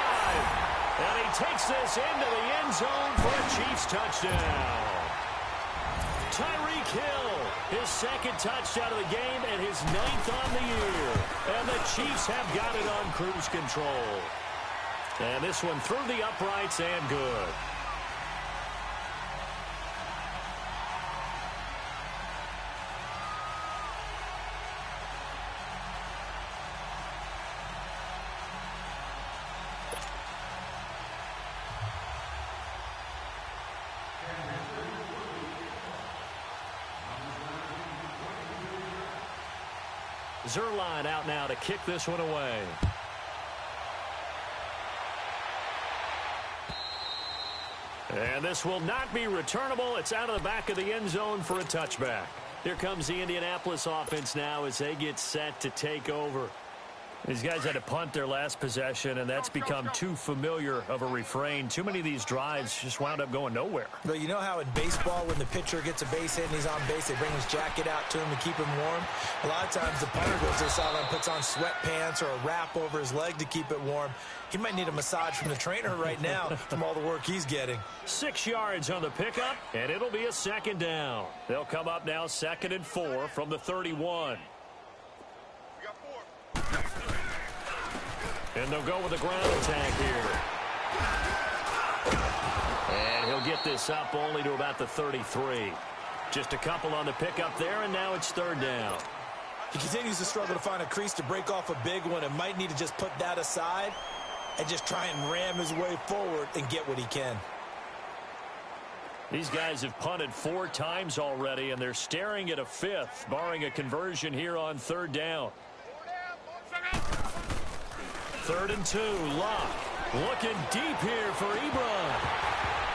C: And he takes this into the end zone for a Chiefs touchdown. Tyreek Hill, his 2nd touchdown of the game and his 9th on the year. And the Chiefs have got it on cruise control. And this one through the uprights and good. Zerline out now to kick this one away. And this will not be returnable. It's out of the back of the end zone for a touchback. Here comes the Indianapolis offense now as they get set to take over. These guys had to punt their last possession, and that's become too familiar of a refrain. Too many of these drives just wound up going nowhere.
D: But you know how in baseball, when the pitcher gets a base hit and he's on base, they bring his jacket out to him to keep him warm? A lot of times the punter goes to the sideline and puts on sweatpants or a wrap over his leg to keep it warm. He might need a massage from the trainer right now from all the work he's getting.
C: 6 yards on the pickup, and it'll be a 2nd down. They'll come up now 2nd and 4 from the 31. And they'll go with a ground attack here. And he'll get this up only to about the 33. Just a couple on the pickup there, and now it's 3rd down.
D: He continues to struggle to find a crease to break off a big one and might need to just put that aside and just try and ram his way forward and get what he can.
C: These guys have punted 4 times already, and they're staring at a 5th, barring a conversion here on 3rd down. 3rd and 2, Locke looking deep here for Ebron.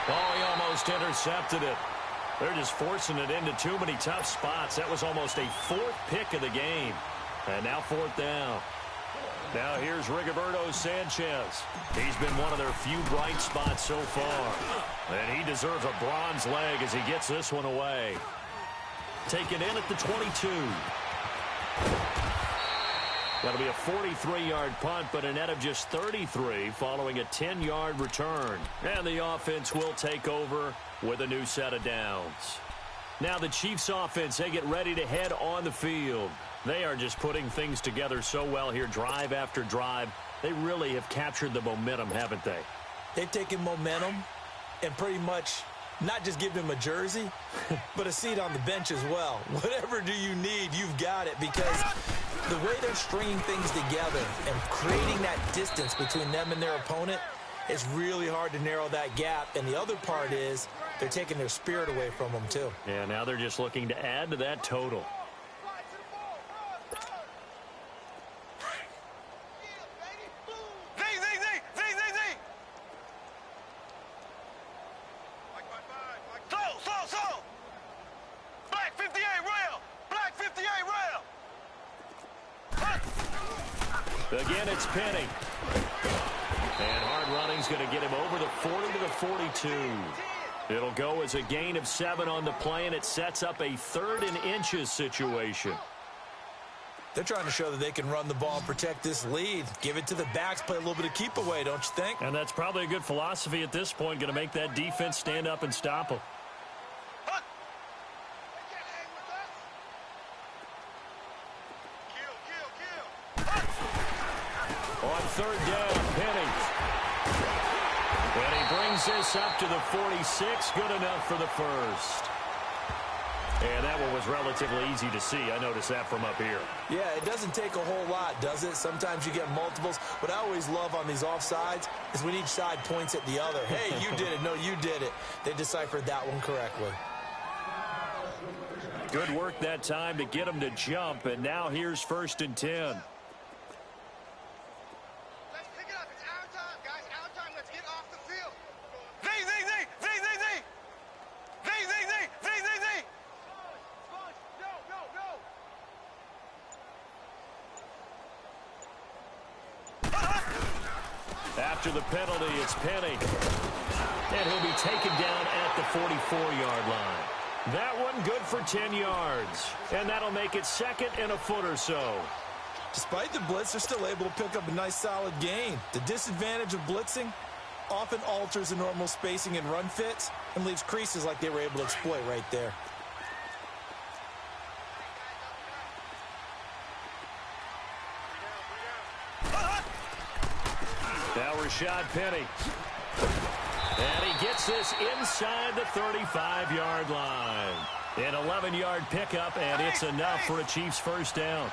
C: Oh, he almost intercepted it. They're just forcing it into too many tough spots. That was almost a 4th pick of the game. And now 4th down. Now here's Rigoberto Sanchez. He's been one of their few bright spots so far. And he deserves a bronze leg as he gets this one away. Taken in at the 22. That'll be a 43-yard punt, but a net of just 33 following a 10-yard return. And the offense will take over with a new set of downs. Now the Chiefs offense, they get ready to head on the field. They are just putting things together so well here, drive after drive. They really have captured the momentum, haven't they?
D: They've taken momentum and pretty much Not just give him a jersey, but a seat on the bench as well. Whatever do you need, you've got it, because the way they're stringing things together and creating that distance between them and their opponent, it's really hard to narrow that gap. And the other part is they're taking their spirit away from them, too.
C: Yeah, now they're just looking to add to that total.
E: Black 58 rail! Black 58 rail!
C: Again, it's Penny. And hard running's going to get him over the 40 to the 42. It'll go as a gain of 7 on the play, and it sets up a 3rd and inches situation.
D: They're trying to show that they can run the ball and protect this lead. Give it to the backs, play a little bit of keep away, don't you think?
C: And that's probably a good philosophy at this point, going to make that defense stand up and stop them. On 3rd down, Penny. And he brings this up to the 46. Good enough for the first. And that one was relatively easy to see. I noticed that from up here.
D: Yeah, it doesn't take a whole lot, does it? Sometimes you get multiples. What I always love on these offsides is when each side points at the other. Hey, you did it. No, you did it. They deciphered that one correctly.
C: Good work that time to get him to jump. And now here's 1st and 10. After the penalty, it's Penny. And he'll be taken down at the 44-yard line. That one good for 10 yards. And that'll make it 2nd and a foot or so.
D: Despite the blitz, they're still able to pick up a nice, solid gain. The disadvantage of blitzing often alters the normal spacing and run fits and leaves creases like they were able to exploit right there.
C: Now Rashad Penny. And he gets this inside the 35-yard line. An 11-yard pickup, and it's enough for a Chiefs first down.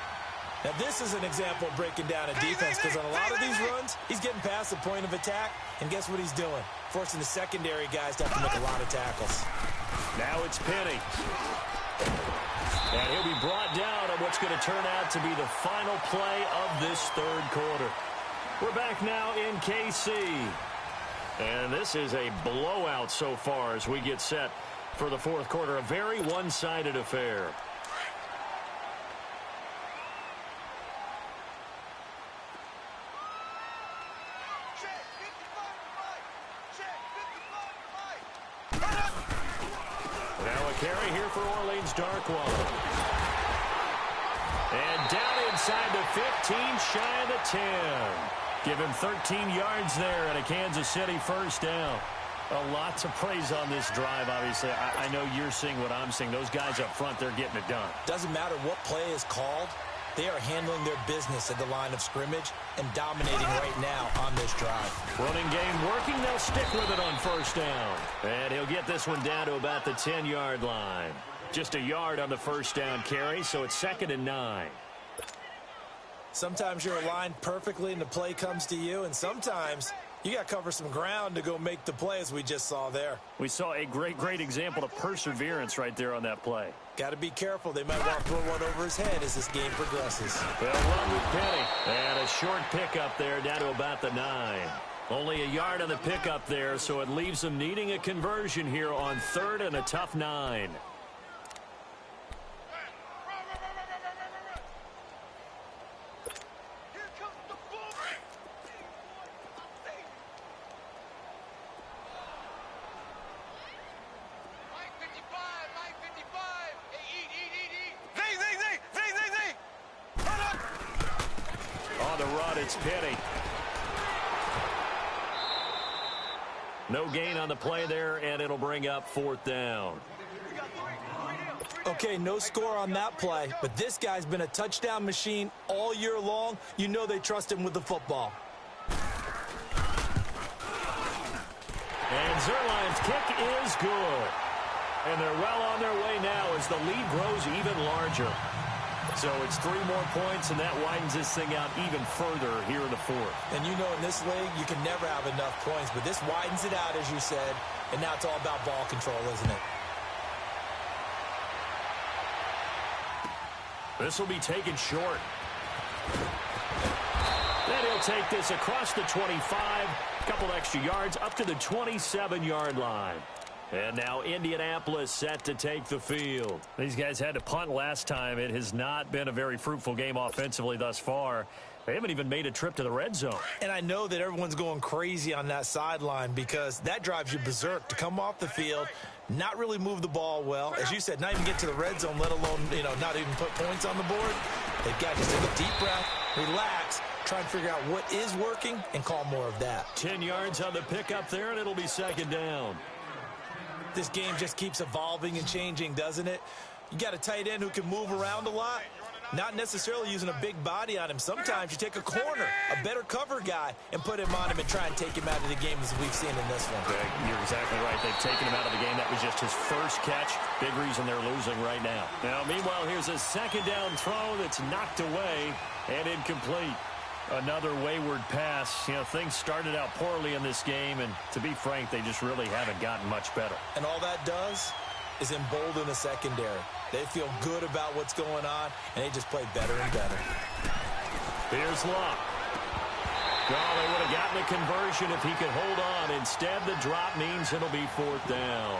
D: Now, this is an example of breaking down a defense, because on a lot of these runs, he's getting past the point of attack, and guess what he's doing? Forcing the secondary guys to have to make a lot of tackles.
C: Now it's Penny. And he'll be brought down on what's going to turn out to be the final play of this 3rd quarter. We're back now in KC. And this is a blowout so far as we get set for the 4th quarter. A very one-sided affair. Now a carry here for Orleans Darkwater. And down inside the 15, shy of the 10. Give him 13 yards there and a Kansas City first down. A lot to praise on this drive, obviously. I know you're seeing what I'm seeing. Those guys up front, they're getting it done.
D: Doesn't matter what play is called. They are handling their business at the line of scrimmage and dominating right now on this drive.
C: Running game working. They'll stick with it on first down. And he'll get this one down to about the 10-yard line. Just a yard on the first down carry, so it's 2nd and 9.
D: Sometimes you're aligned perfectly and the play comes to you, and sometimes you got to cover some ground to go make the play, as we just saw there.
C: We saw a great example of perseverance right there on that play.
D: Got to be careful. They might want to throw one over his head as this game progresses.
C: They'll run with Penny. And a short pickup there down to about the 9. Only a yard on the pickup there, so it leaves them needing a conversion here on 3rd and a tough 9. It's Penny. No gain on the play there, and it'll bring up 4th down.
D: Okay, no score on that play, but this guy's been a touchdown machine all year long. You know they trust him with the football.
C: And Zerline's kick is good. And they're well on their way now as the lead grows even larger. So it's 3 more points, and that widens this thing out even further here in the fourth. And you know in this league, you can never have enough points, but this widens it out, as you said, and now it's all about ball control, isn't it? This will be taken short. Then he'll take this across the 25, a couple extra yards, up to the 27-yard line. And now Indianapolis set to take the field. These guys had to punt last time. It has not been a very fruitful game offensively thus far. They haven't even made a trip to the red zone. And I know that everyone's going crazy on that sideline because that drives you berserk to come off the field, not really move the ball well. As you said, not even get to the red zone, let alone, not even put points on the board. They've got to just take a deep breath, relax, try and figure out what is working and call more of that. 10 yards on the pickup there, and it'll be second down. This game just keeps evolving and changing, doesn't it? You got a tight end who can move around a lot, not necessarily using a big body on him. Sometimes you take a corner, a better cover guy, and put him on him and try and take him out of the game as we've seen in this one. Yeah, you're exactly right. They've taken him out of the game. That was just his first catch. Big reason they're losing right now. Now, meanwhile, here's a second down throw that's knocked away and incomplete. Another wayward pass. Things started out poorly in this game, and to be frank, they just really haven't gotten much better. And all that does is embolden the secondary. They feel good about what's going on, and they just play better and better. Here's Luck. Well, they would have gotten a conversion if he could hold on. Instead, the drop means it'll be fourth down.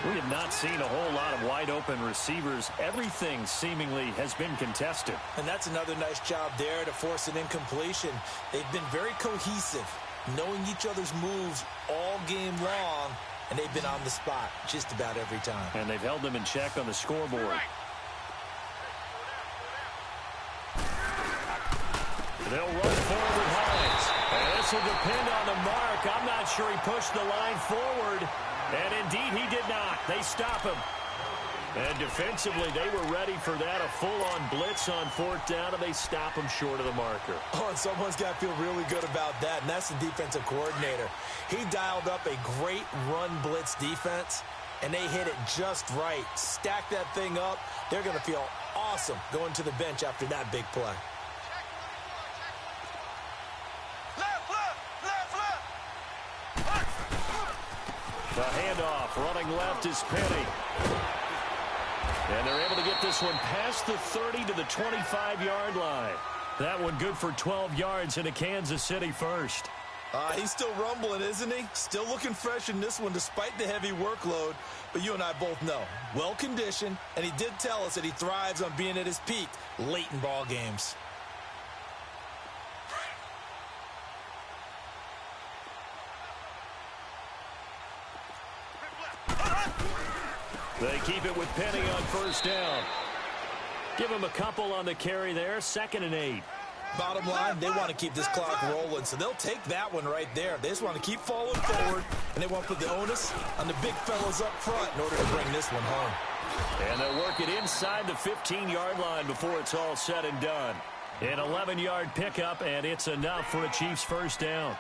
C: We have not seen a whole lot of wide-open receivers. Everything seemingly has been contested. And that's another nice job there to force an incompletion. They've been very cohesive, knowing each other's moves all game long, and they've been on the spot just about every time. And they've held them in check on the scoreboard. They'll run forward with Hines. And this will depend on the mark. I'm not sure he pushed the line forward. And indeed, he did not. They stop him. And defensively, they were ready for that. A full-on blitz on fourth down, and they stop him short of the marker. Oh, and someone's got to feel really good about that, and that's the defensive coordinator. He dialed up a great run blitz defense, and they hit it just right. Stack that thing up. They're going to feel awesome going to the bench after that big play. The handoff, running left is Penny. And they're able to get this one past the 30 to the 25-yard line. That one good for 12 yards into Kansas City first. He's still rumbling, isn't he? Still looking fresh in this one despite the heavy workload. But you and I both know, well-conditioned, and he did tell us that he thrives on being at his peak late in ball games. They keep it with Penny on first down. Give him a couple on the carry there. 2nd and 8. Bottom line, they want to keep this clock rolling, so they'll take that one right there. They just want to keep falling forward, and they want to put the onus on the big fellas up front in order to bring this one home. And they'll work it inside the 15-yard line before it's all said and done. An 11-yard pickup, and it's enough for a Chiefs first down.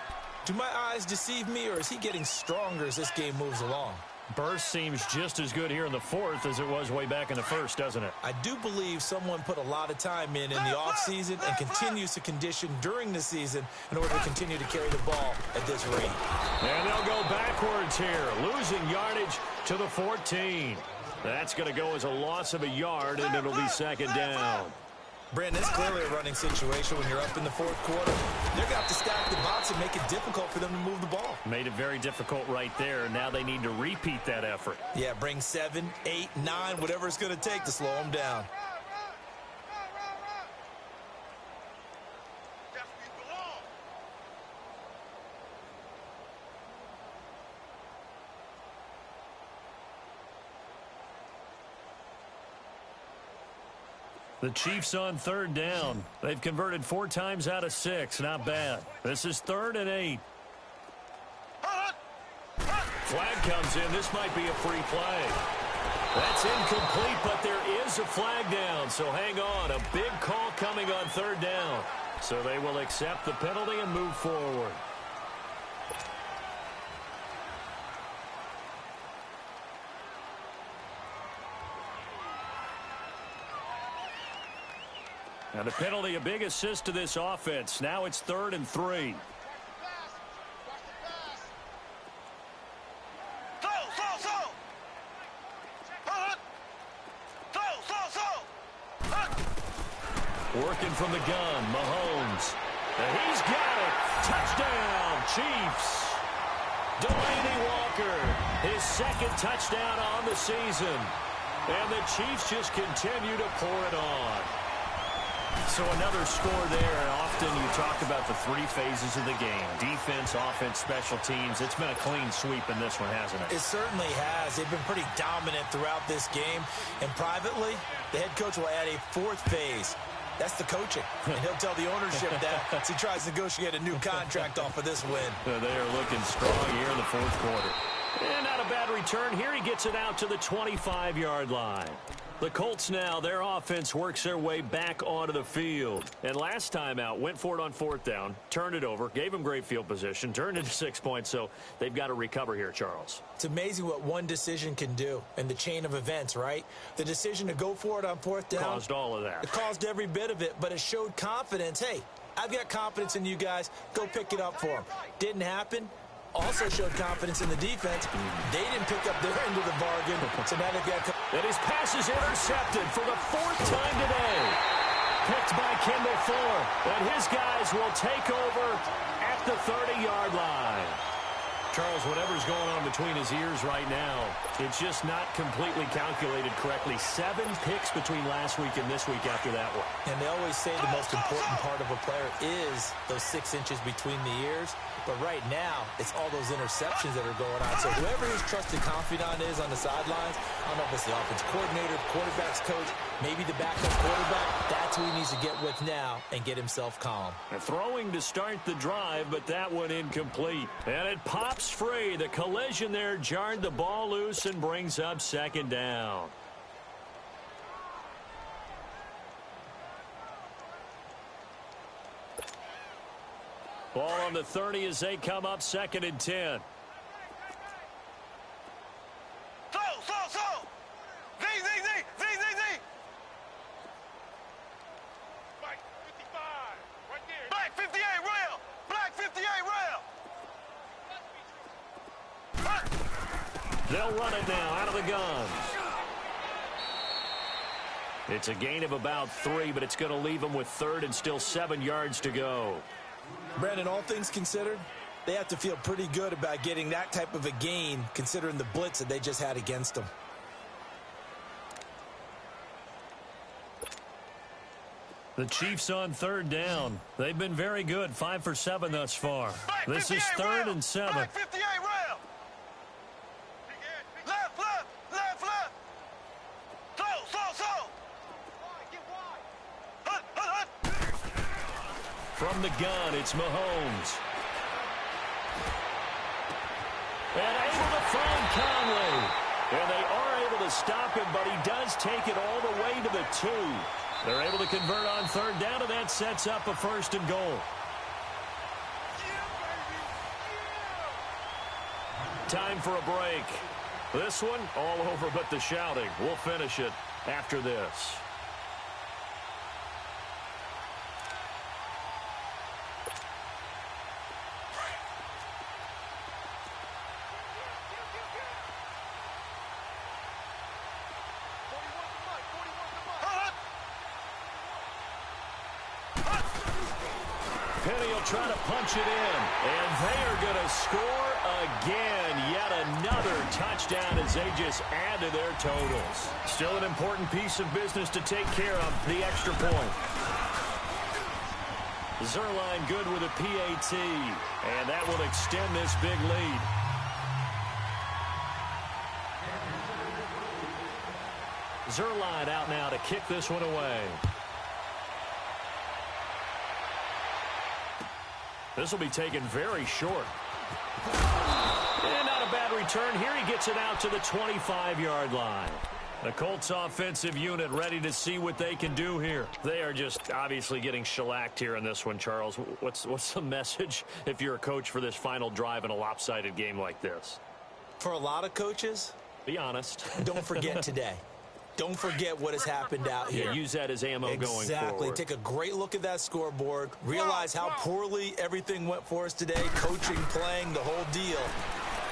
C: Do my eyes deceive me, or is he getting stronger as this game moves along? Burst seems just as good here in the fourth as it was way back in the first, doesn't it? I do believe someone put a lot of time in the offseason and continues to condition during the season in order to continue to carry the ball at this rate. And they'll go backwards here, losing yardage to the 14. That's going to go as a loss of a yard, and it'll be second down. Brandon, it's clearly a running situation when you're up in the fourth quarter. They're going to have to stack the box and make it difficult for them to move the ball. Made it very difficult right there. Now they need to repeat that effort. Yeah, bring 7, 8, 9, whatever it's going to take to slow them down. The Chiefs on third down. They've converted 4 times out of 6. Not bad. This is 3rd and 8. Flag comes in. This might be a free play. That's incomplete, but there is a flag down. So hang on. A big call coming on third down. So they will accept the penalty and move forward. And the penalty, a big assist to this offense. Now it's 3rd and 3. Working from the gun, Mahomes. And he's got it. Touchdown, Chiefs. Delaney Walker, his 2nd touchdown on the season. And the Chiefs just continue to pour it on. So another score there. Often you talk about the 3 phases of the game. Defense, offense, special teams. It's been a clean sweep in this one, hasn't it?
D: It certainly has. They've been pretty dominant throughout this game. And privately, the head coach will add a 4th phase. That's the coaching. And he'll tell the ownership that as he tries to negotiate a new contract off of this win.
C: They are looking strong here in the 4th quarter. And not a bad return. Here he gets it out to the 25-yard line. The Colts now, their offense works their way back onto the field. And last time out, went for it on 4th down, turned it over, gave him great field position, turned it to 6 points, so they've got to recover here, Charles.
D: It's amazing what one decision can do in the chain of events, right? The decision to go for it on 4th down.
C: Caused all of that.
D: It caused every bit of it, but it showed confidence. Hey, I've got confidence in you guys. Go pick it up for them. Didn't happen. Also showed confidence in the defense. They didn't pick up their end of the bargain. So now they've got...
C: And his pass is intercepted for the 4th time today. Picked by Kendall Fuller. And his guys will take over at the 30-yard line. Charles, whatever's going on between his ears right now, it's just not completely calculated correctly. 7 picks between last week and this week after that one.
D: And they always say the most important part of a player is those 6 inches between the ears. But right now, it's all those interceptions that are going on. So whoever his trusted confidant is on the sidelines, I don't know if it's the offense coordinator, the quarterback's coach, maybe the backup quarterback, that's who he needs to get with now and get himself calm.
C: And throwing to start the drive, but that one incomplete. And it pops free. The collision there jarred the ball loose and brings up 2nd down. Ball on the 30 as they come up 2nd and 10.
E: Black 58 rail! Black 58 rail!
C: They'll run it now out of the gun. It's a gain of about 3, but it's going to leave them with 3rd and still 7 yards to go.
D: Brandon, all things considered, they have to feel pretty good about getting that type of a gain considering the blitz that they just had against them.
C: The Chiefs on 3rd down. They've been very good, 5 for 7 thus far. This is 3rd and 7.
E: Black 58 rail! Left, left, left, left! So! Hut!
C: From the gun, it's Mahomes. And able to find Conley. And they are able to stop him, but he does take it all the way to the 2. They're able to convert on 3rd down, and that sets up a 1st and goal. Time for a break. This one, all over but the shouting. We'll finish it after this. Penny will try to punch it in, and they are going to score again. Yet another touchdown as they just add to their totals. Still an important piece of business to take care of, the extra point. Zerline good with a PAT, and that will extend this big lead. Zerline out now to kick this one away. This will be taken very short. And not a bad return. Here he gets it out to the 25-yard line. The Colts offensive unit ready to see what they can do here. They are just obviously getting shellacked here in this one, Charles. What's the message if you're a coach for this final drive in a lopsided game like this?
D: For a lot of coaches,
C: be honest.
D: don't forget today. Don't forget what has happened out here.
C: Yeah, use that as ammo going forward.
D: Exactly. Take a great look at that scoreboard. Realize how poorly everything went for us today. Coaching, playing, the whole deal.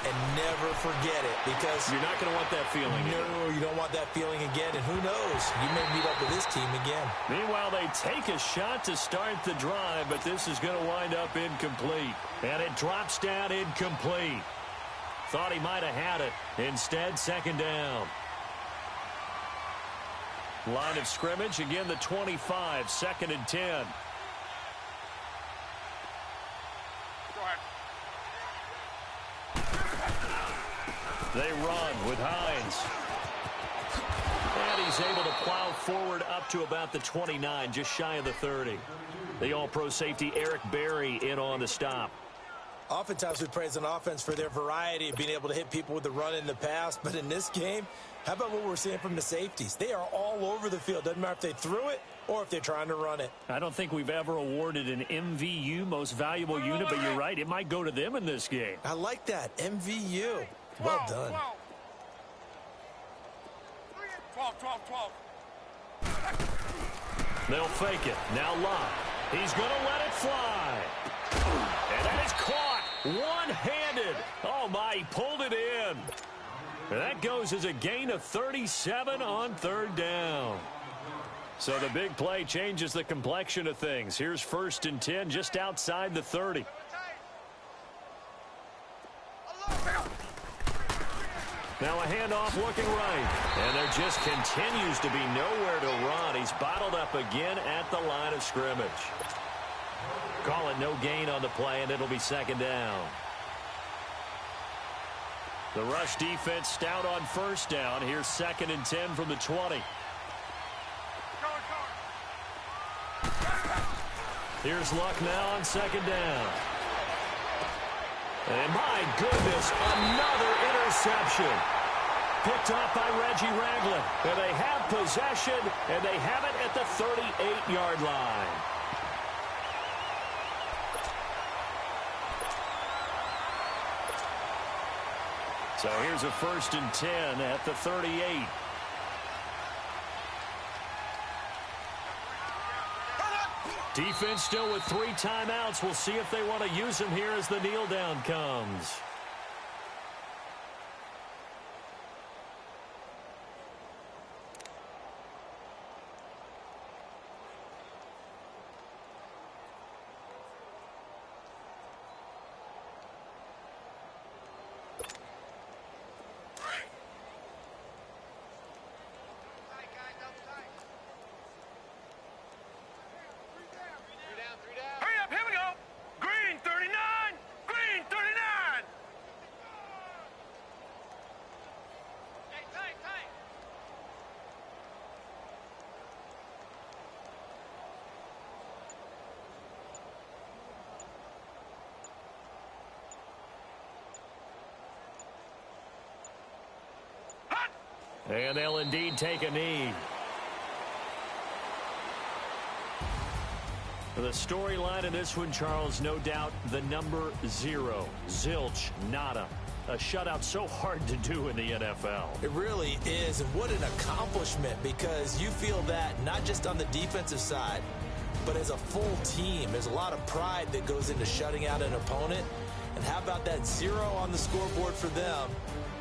D: And never forget it, because
C: you're not going to want that feeling again.
D: No, you don't want that feeling again. And who knows? You may meet up with this team again.
C: Meanwhile, they take a shot to start the drive, but this is going to wind up incomplete. And it drops down incomplete. Thought he might have had it. Instead, second down. Line of scrimmage, again the 25, 2nd and 10. They run with Hines. And he's able to plow forward up to about the 29, just shy of the 30. The all-pro safety Eric Berry in on the stop.
D: Oftentimes we praise an offense for their variety of being able to hit people with the run in the pass. But in this game, how about what we're seeing from the safeties? They are all over the field. Doesn't matter if they threw it or if they're trying to run it.
C: I don't think we've ever awarded an MVU, most valuable unit, but you're right. It might go to them in this game.
D: I like that. MVU. Well done.
E: 12.
C: They'll fake it. Now Locke. He's going to let it fly. And that is caught one-handed. Oh, my, he pulled it in. And that goes as a gain of 37 on 3rd down. So the big play changes the complexion of things. Here's 1st and 10 just outside the 30. Now a handoff looking right. And there just continues to be nowhere to run. He's bottled up again at the line of scrimmage. Call it no gain on the play, and it'll be 2nd down. The rush defense stout on 1st down. Here's 2nd and 10 from the 20. Here's Luck now on 2nd down. And my goodness, another interception. Picked off by Reggie Ragland. And they have possession, and they have it at the 38-yard line. So here's a 1st and 10 at the 38. Defense still with 3 timeouts. We'll see if they want to use them here as the kneel down comes. And they'll indeed take a knee. The storyline in this one, Charles, no doubt the number 0. Zilch, nada. A shutout so hard to do in the NFL.
D: It really is, and what an accomplishment, because you feel that not just on the defensive side, but as a full team. There's a lot of pride that goes into shutting out an opponent. And how about that 0 on the scoreboard for them,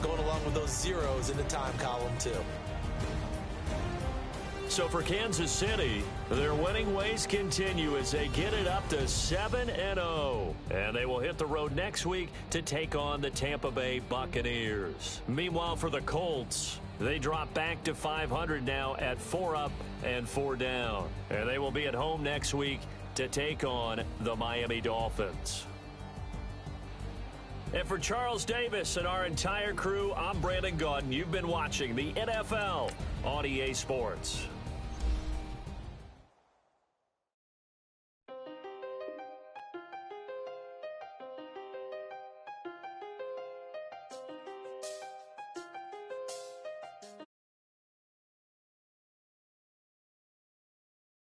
D: going along with those zeros in the time column too.
C: So for Kansas City, their winning ways continue as they get it up to 7-0. And they will hit the road next week to take on the Tampa Bay Buccaneers. Meanwhile, for the Colts, they drop back to 500 now at 4 up and 4 down. And they will be at home next week to take on the Miami Dolphins. And for Charles Davis and our entire crew, I'm Brandon Gaudin. You've been watching the NFL on EA Sports.